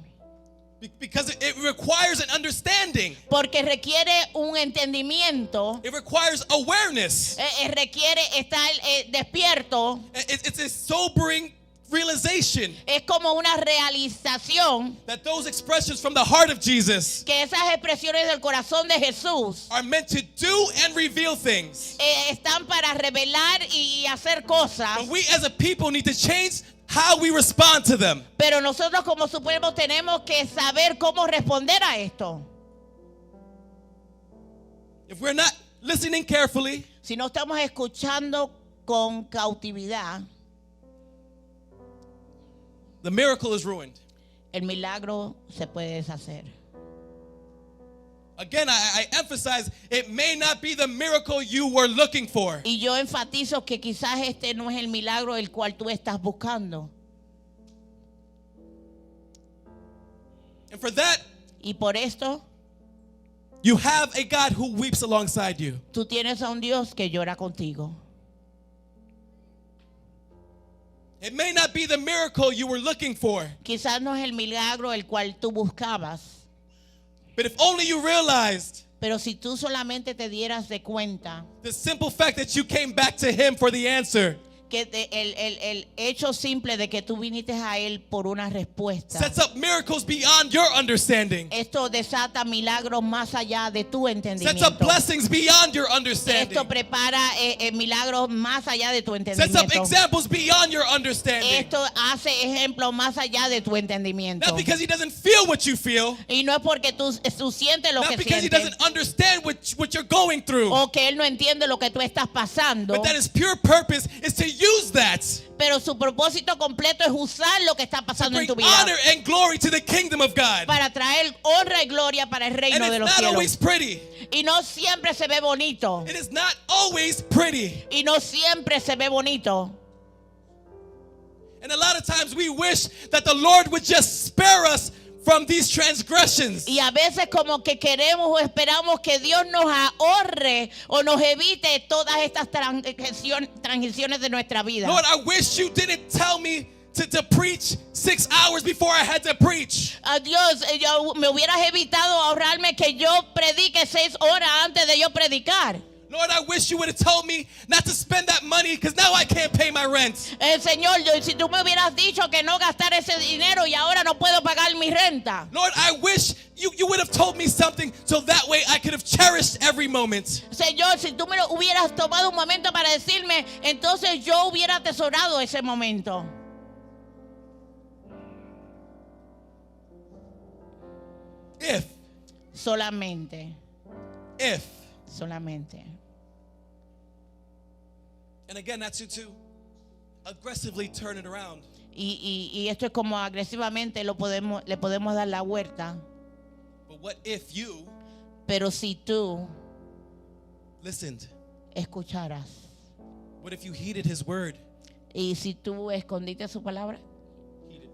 Because it requires an understanding. Porque requiere un entendimiento, It requires awareness. requiere estar despierto. It's a sobering realization Es como una realización that those expressions from the heart of Jesus que esas expresiones del corazón de Jesús are meant to do and reveal things. están para revelar y hacer cosas. But we as a people need to change how we respond to them. Pero nosotros como su pueblo tenemos que saber cómo responder a esto. If we're not listening carefully, Si no estamos escuchando con cautividad, the miracle is ruined. el milagro se puede deshacer. Again, I emphasize, it may not be the miracle you were looking for. Y yo enfatizo que quizás este no es el milagro el cual tú estás buscando. And for that, Y por esto, you have a God who weeps alongside you. tú tienes a un Dios que llora contigo. It may not be the miracle you were looking for, Quizás no es el milagro el cual tú buscabas, but if only you realized pero si tú solamente te dieras de cuenta the simple fact that you came back to Him for the answer que el hecho simple de que tú viniste a Él por una respuesta, sets up miracles beyond your understanding, esto desata milagros más allá de tu sets up entendimiento. blessings beyond your understanding, Esto prepara milagros más allá de tu sets up entendimiento. examples beyond your understanding. Esto hace ejemplos más allá de tu entendimiento. Not because He doesn't feel what you feel, Y no es porque tú sientes lo not que because He sientes doesn't understand what you're going through, o que Él no entiende lo que tú estás pasando, but that His pure purpose is to use that pero su propósito completo es usar lo que está to pasando en bring tu vida honor and glory to the kingdom of God. para traer honra y gloria para el And reino de it's los not always cielos. pretty. Y no siempre se ve bonito. It is not always pretty. Y no siempre se ve bonito. And a lot of times we wish that the Lord would just spare us from these transgressions. Y a veces como que queremos o esperamos que Dios nos ahorre o nos evite todas estas transiciones de nuestra vida. Lord, I wish you didn't tell me to preach 6 hours before I had to preach. A Dios, me hubieras evitado ahorrarme que yo predique 6 horas antes de yo predicar. Lord, I wish you would have told me not to spend that money because now I can't pay my rent. Señor, si tú me hubieras dicho que no gastar ese dinero y ahora no puedo pagar mi renta. Lord, I wish you would have told me something so that way I could have cherished every moment. Señor, si tú me lo hubieras tomado un momento para decirme, entonces yo hubiera atesorado ese momento. Solamente. And again, that's to aggressively turn it around. Y esto es como agresivamente le podemos dar la vuelta. But what if you Pero si tú listened? escucharas What if you heeded His word? y si tú escondiste su palabra, Heeded.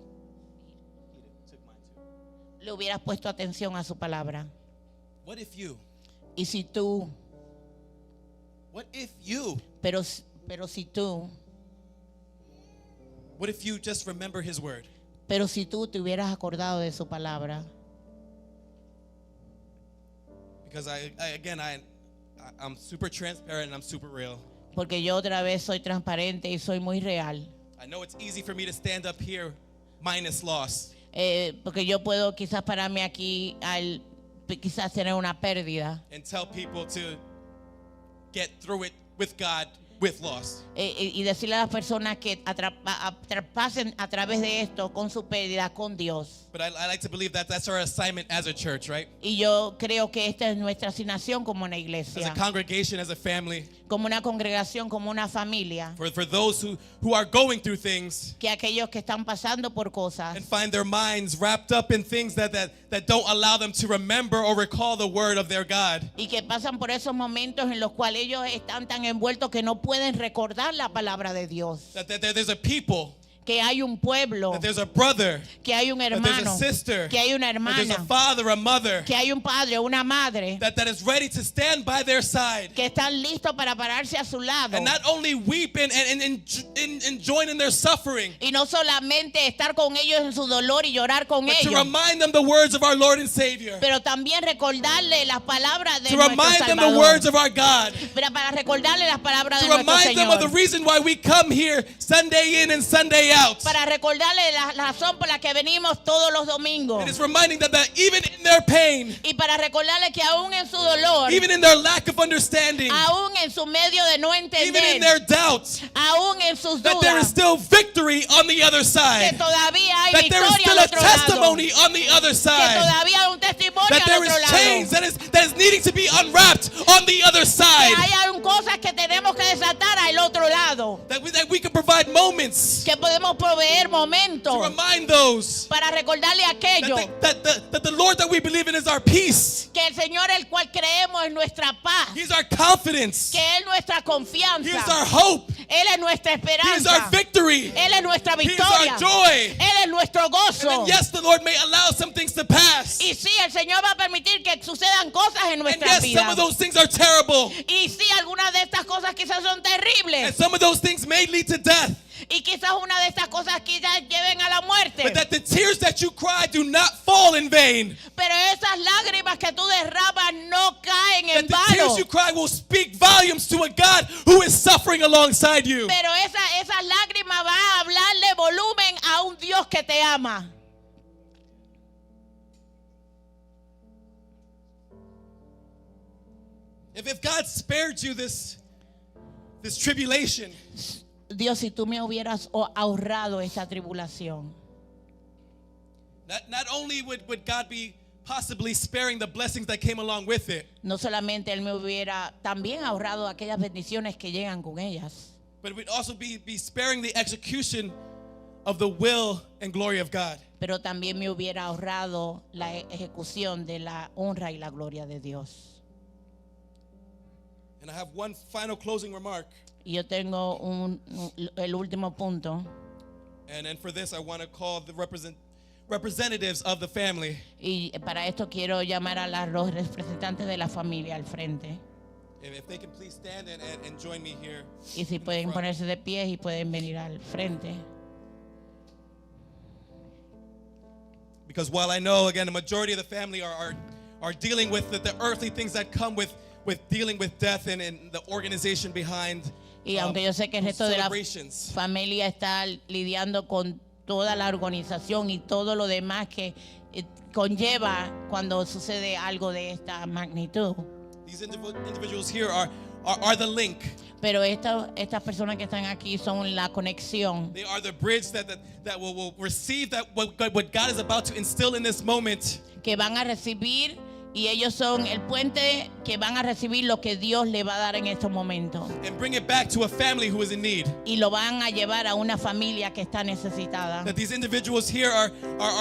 Took mine too. le hubieras puesto atención a su palabra. What if you? Y si tú, What if you? pero si tú, What if you just remember His word? pero si tú te hubieras acordado de su palabra. Because I'm super transparent and I'm super real. Porque yo otra vez soy transparente y soy muy real. I know it's easy for me to stand up here minus loss. Porque yo puedo quizás pararme aquí quizás tener una pérdida And tell people to get through it with God with loss. Y decirle a las personas que pasen a través de esto con su pérdida con Dios. But I like to believe that that's our assignment as a church, right? Y yo creo que esta es nuestra asignación como una As a iglesia, congregation, as a family, como una congregación, como una familia, for those who are going through things que aquellos que están pasando por cosas and find their minds wrapped up in things that don't allow them to remember or recall the word of their God. y que pasan por esos momentos en los cuales ellos están tan envueltos que no pueden recordar la palabra de Dios. That there's a people, Que hay un pueblo, that there's a brother, que hay un that there's a hermano, sister, que hay una that there's a hermana, father, a mother, que hay un padre, una madre, that is ready to stand by their side que están listos para pararse a su lado. and not only weep and join in their suffering, Y no solamente estar con ellos en su dolor y llorar con but to ellos, remind them the words of our Lord and Savior, pero también recordarle las palabras de to nuestro remind them the Salvador. words of our God, Pero para recordarle las palabras to de nuestro remind them of the Señor. reason why we come here Sunday in and Sunday out. Para recordarle la razón por la que venimos todos los domingos. It is reminding them that even in their pain, Y para recordarle que aún en su dolor, even in their lack of understanding, aún en su medio de no even in entender, their doubts, aún en sus that there is dudas, still victory on the other que side, todavía hay that there is victoria still al a otro lado. testimony on the other Que side, todavía hay un testimonio that there al is otro chains lado. that is needing to be unwrapped on the other Que side, hay aún cosas que tenemos que desatar al otro lado. that we can provide moments Que podemos proveer to momentos remind those para recordarle aquello. that the Lord that we believe in is our peace. Que el Señor, el cual creemos, es nuestra paz. He's our confidence. Que Él es nuestra He is confianza. our hope. Él es nuestra He is esperanza. our victory. Él es nuestra He is victoria. our joy. Él es nuestro gozo. And yes, the Lord may allow some things to pass. Y sí, el Señor va a permitir que sucedan cosas en And nuestras yes, some vidas. of those things are terrible. Y sí, algunas de estas cosas quizás son And terribles. some of those things may lead to death. Y quizás una de estas cosas quizás lleven a la muerte. But that the tears that you cry do not fall in vain. Pero esas lágrimas que tú derramas no caen That en the vano. tears you cry will speak volumes to a God who is suffering alongside you. Pero esas lágrimas van a hablarle volumen a un Dios que te ama. If God spared you this tribulation, Dios, si tú me hubieras ahorrado esa tribulación, not only would God be possibly sparing the blessings that came along with it, no solamente Él me hubiera también ahorrado aquellas bendiciones que llegan con ellas, but it would also be sparing the execution of the will and glory of God. pero también me hubiera ahorrado la ejecución de la honra y la gloria de Dios. And I have one final closing remark. Y yo tengo el último punto. And for this, I want to call the representatives of the family. Y para esto quiero llamar a los representantes de la familia al frente. If they can please stand and join me here. Y si pueden ponerse de pie y pueden venir al frente. Because while I know, again, the majority of the family are dealing with the earthly things that come with dealing with death and the organization behind Y aunque yo sé que el resto de la celebrations. familia está lidiando con toda la organización y todo lo demás que conlleva cuando sucede algo de esta magnitud. These individuals here are the link. Pero estas personas que están aquí son la conexión. They are the bridge that will receive what God is about to instill in this moment. Que van a recibir, y ellos son el puente que van a recibir lo que Dios le va a dar en estos momentos. And bring it back to a family who is in need. Y lo van a llevar a una familia que está necesitada. That these individuals here are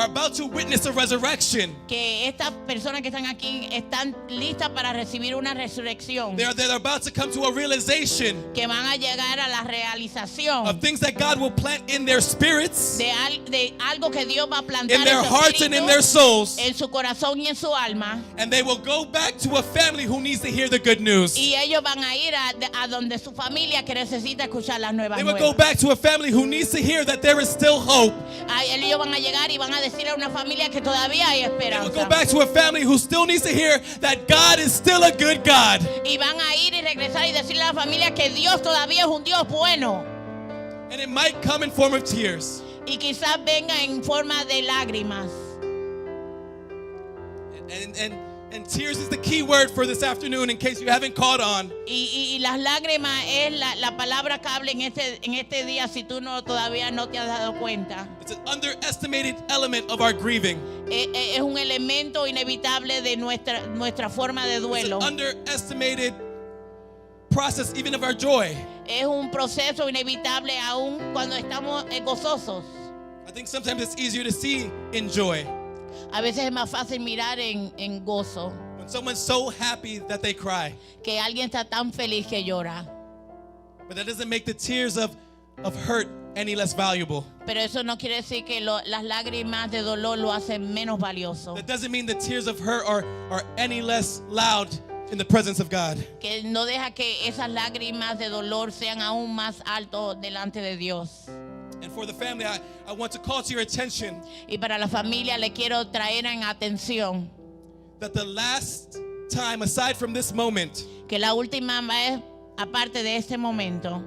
about to witness a resurrection. Que estas personas que están aquí están listas para recibir una resurrección. They're about to come to a realization Que van a llegar a la realización of things that God will plant in their spirits, de algo que Dios va a plantar in their en su hearts and in espíritu, their souls. en su corazón y en su alma. And they will go back to a family who needs to hear the good news. Y ellos van a ir a donde su familia que necesita escuchar las nuevas They will go nuevas. back to a family who needs to hear that there is still hope. Ellos van a llegar y van a decirle a una familia que todavía hay They will esperanza. go back to a family who still needs to hear that God is still a good God. Y van a ir y regresar y decirle a la familia que Dios todavía es un Dios bueno. And it might come in form of tears. Y quizás venga en forma de lágrimas. And And tears is the key word for this afternoon in case you haven't caught on. Y las lágrimas es la palabra que habla en este día si tú todavía no te has dado cuenta. It's an underestimated element of our grieving. Es un elemento inevitable de nuestra forma de It's duelo. an underestimated process even of our joy. Es un proceso inevitable aún cuando estamos gozosos. I think sometimes it's easier to see in joy. A veces es más fácil mirar en gozo When someone's so happy that they cry. que alguien está tan feliz que llora. But that doesn't make the tears of hurt any less valuable. Pero eso no quiere decir que las lágrimas de dolor lo hacen menos valioso. That doesn't mean the tears of hurt are any less loud in the presence of God. Que no deja que esas lágrimas de dolor sean aún más altos delante de Dios. And for the family, I want to call to your attention Y para la familia le quiero traer en atención that the last time, aside from this moment, que la última vez, aparte de este momento,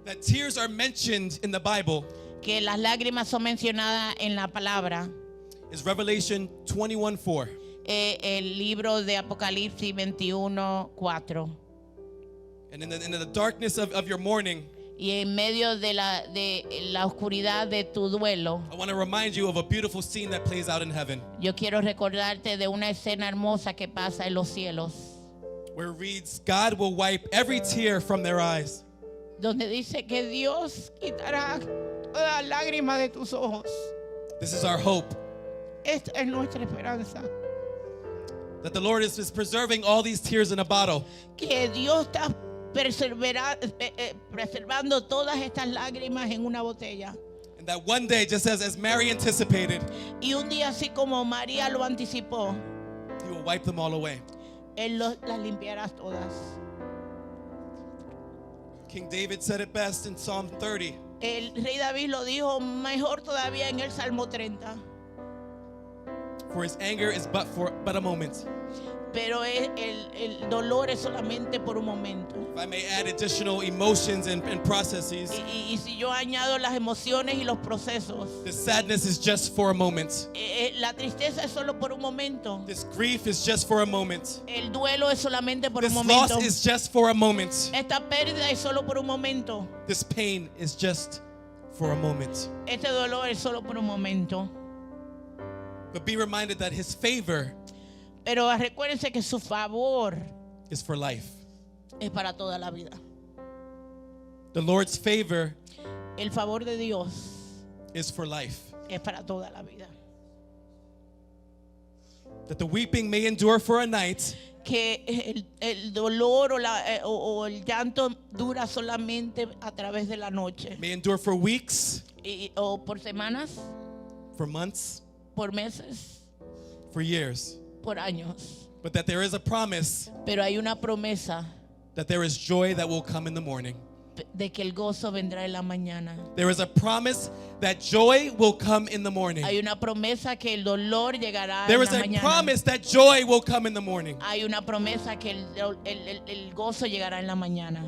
that tears are mentioned in the Bible que las lágrimas son mencionadas en la palabra, is Revelation 21:4. El libro de Apocalipsis 21:4. And in the darkness of your mourning, Y en medio de la oscuridad de tu duelo, I want to remind you of a beautiful scene that plays out in heaven, yo quiero recordarte de una escena hermosa que pasa en los cielos, where it reads, God will wipe every tear from their eyes. donde dice que Dios quitará toda lágrima de tus ojos. This is our hope, Esta es nuestra esperanza. that the Lord is preserving all these tears in a bottle. Que Dios está preservando todas estas lágrimas en una botella. And that one day, just as Mary anticipated, Y un día así como María lo anticipó, He will wipe them all away. Él las limpiará todas. King David said it best in Psalm 30. El rey David lo dijo mejor todavía en el Salmo 30. For his anger is but a moment. Pero el dolor es solamente por un momento. If I may add additional emotions and processes, Y si yo añado las emociones y los procesos, this sadness is just for a moment. la tristeza es solo por un momento. This grief is just for a moment. El duelo es solamente por This un loss momento. is just for a moment. Esta pérdida es solo por un momento. This pain is just for a moment. Este dolor es solo por un momento. But be reminded that His favor Pero recuérdense que su favor is for life. es para toda la vida. The Lord's favor El favor de Dios is for life. es para toda la vida. That the weeping may endure for a night, Que el dolor o el llanto dura solamente a través de la noche. may endure for weeks, O por semanas, for months, por meses, for years. por años. But that there is a promise Pero hay una promesa that there is joy that will come in the morning. de que el gozo vendrá en la mañana. There is a promise that joy will come in the morning. Hay una promesa que el dolor llegará There en is la a mañana. promise that joy will come in the morning. Hay una promesa que el gozo llegará en la mañana.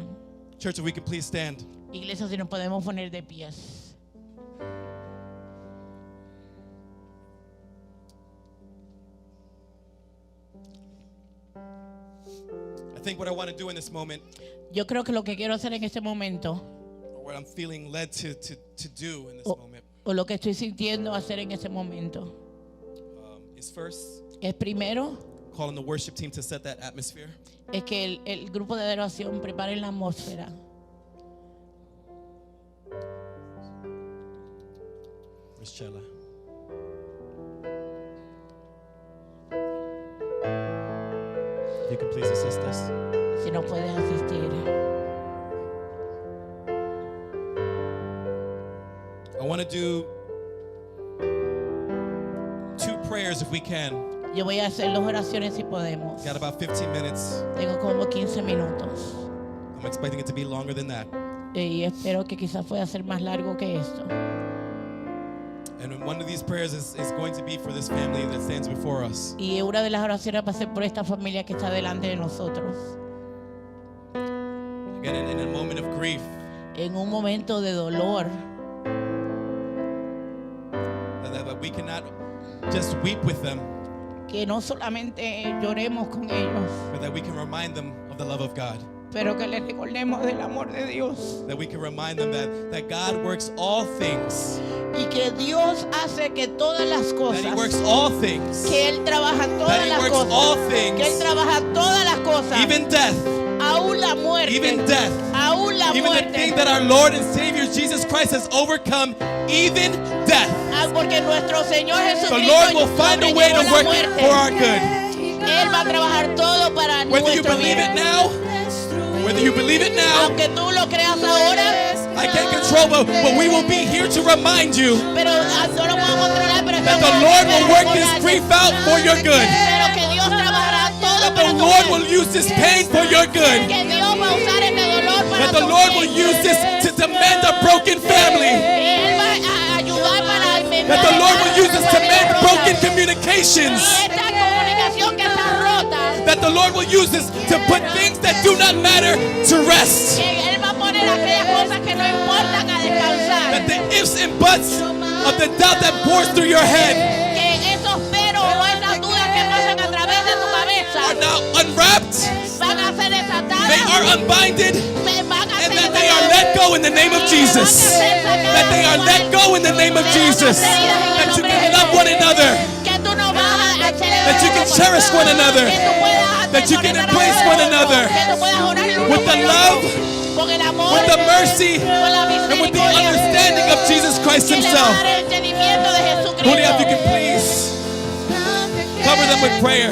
Church, if we could please stand. Iglesia, si nos podemos poner de pies. I think what I want to do in this moment, Yo creo que lo que quiero hacer en este momento, or what I'm feeling led to do in this o, moment, o lo que estoy sintiendo hacer en este momento, is first es primero, calling the worship team to set that atmosphere. es que el grupo de adoración prepare la atmósfera. Where's Chela? If you can please assist us. Si no puedes asistir. I want to do 2 prayers if we can. Yo voy a hacer 2 oraciones si podemos. Got about 15 minutes. Tengo como 15 minutos. I'm expecting it to be longer than that. Y espero que quizás pueda ser más largo que esto. And one of these prayers is going to be for this family that stands before us. Y una de las oraciones va a ser por esta familia que está delante de nosotros. Again, in a moment of grief, En un momento de dolor, that we cannot just weep with them, que no solamente lloremos con ellos, but that we can remind them of the love of God. pero que les recordemos del amor de Dios. That we can remind them that God works all things. Y que Dios hace que todas las That He works cosas, all things. que Él trabaja That todas He las works all cosas, things. que Él trabaja todas las cosas, Even death. aún la muerte, Even death. aún la Even the muerte. thing that our Lord and Savior Jesus Christ has overcome, even death. Porque nuestro Señor The Jesucristo Lord will find a way to sobrellevó la work muerte. for our good. Él va a trabajar todo para Whether you nuestro believe bien. it now, whether you believe it now, Aunque tú lo creas ahora, I can't control, but we will be here to remind you pero no lo puedo controlar, pero that estamos the aquí Lord para will work this recordarte. grief out for your good. Pero que Dios trabajará todo That para the tu Lord bien. will use this pain for your good. Que Dios va a usar este dolor para That the tu Lord bien. will use this to mend a broken family. Él va a ayudar para That the Lord will use this to mend broken communications. Y esta comunicación que está rota, That the Lord will use this to put things that do not matter to rest. que Él va a poner aquellas cosas que no importan a descansar. That the ifs and buts of the doubt that pours through your head Que esos peros o esas dudas que pasan a través de tu are cabeza now unwrapped, van a ser desatadas, they are unbinded, van a and ser that they are let go in the name of Jesus. That they are let go in the name of Jesus. That you can love one another. que tú no vas a hacer That you can cherish one another. que tú puedas That you can atesorar embrace al one otro, another. que tú puedas orar el uno With the por el love, otro, con el amor, with the mercy, con la and with the misericordia, understanding of Jesus Christ que le va a Himself. dar el entendimiento de Julia, if you Jesucristo. can please cover them with prayer.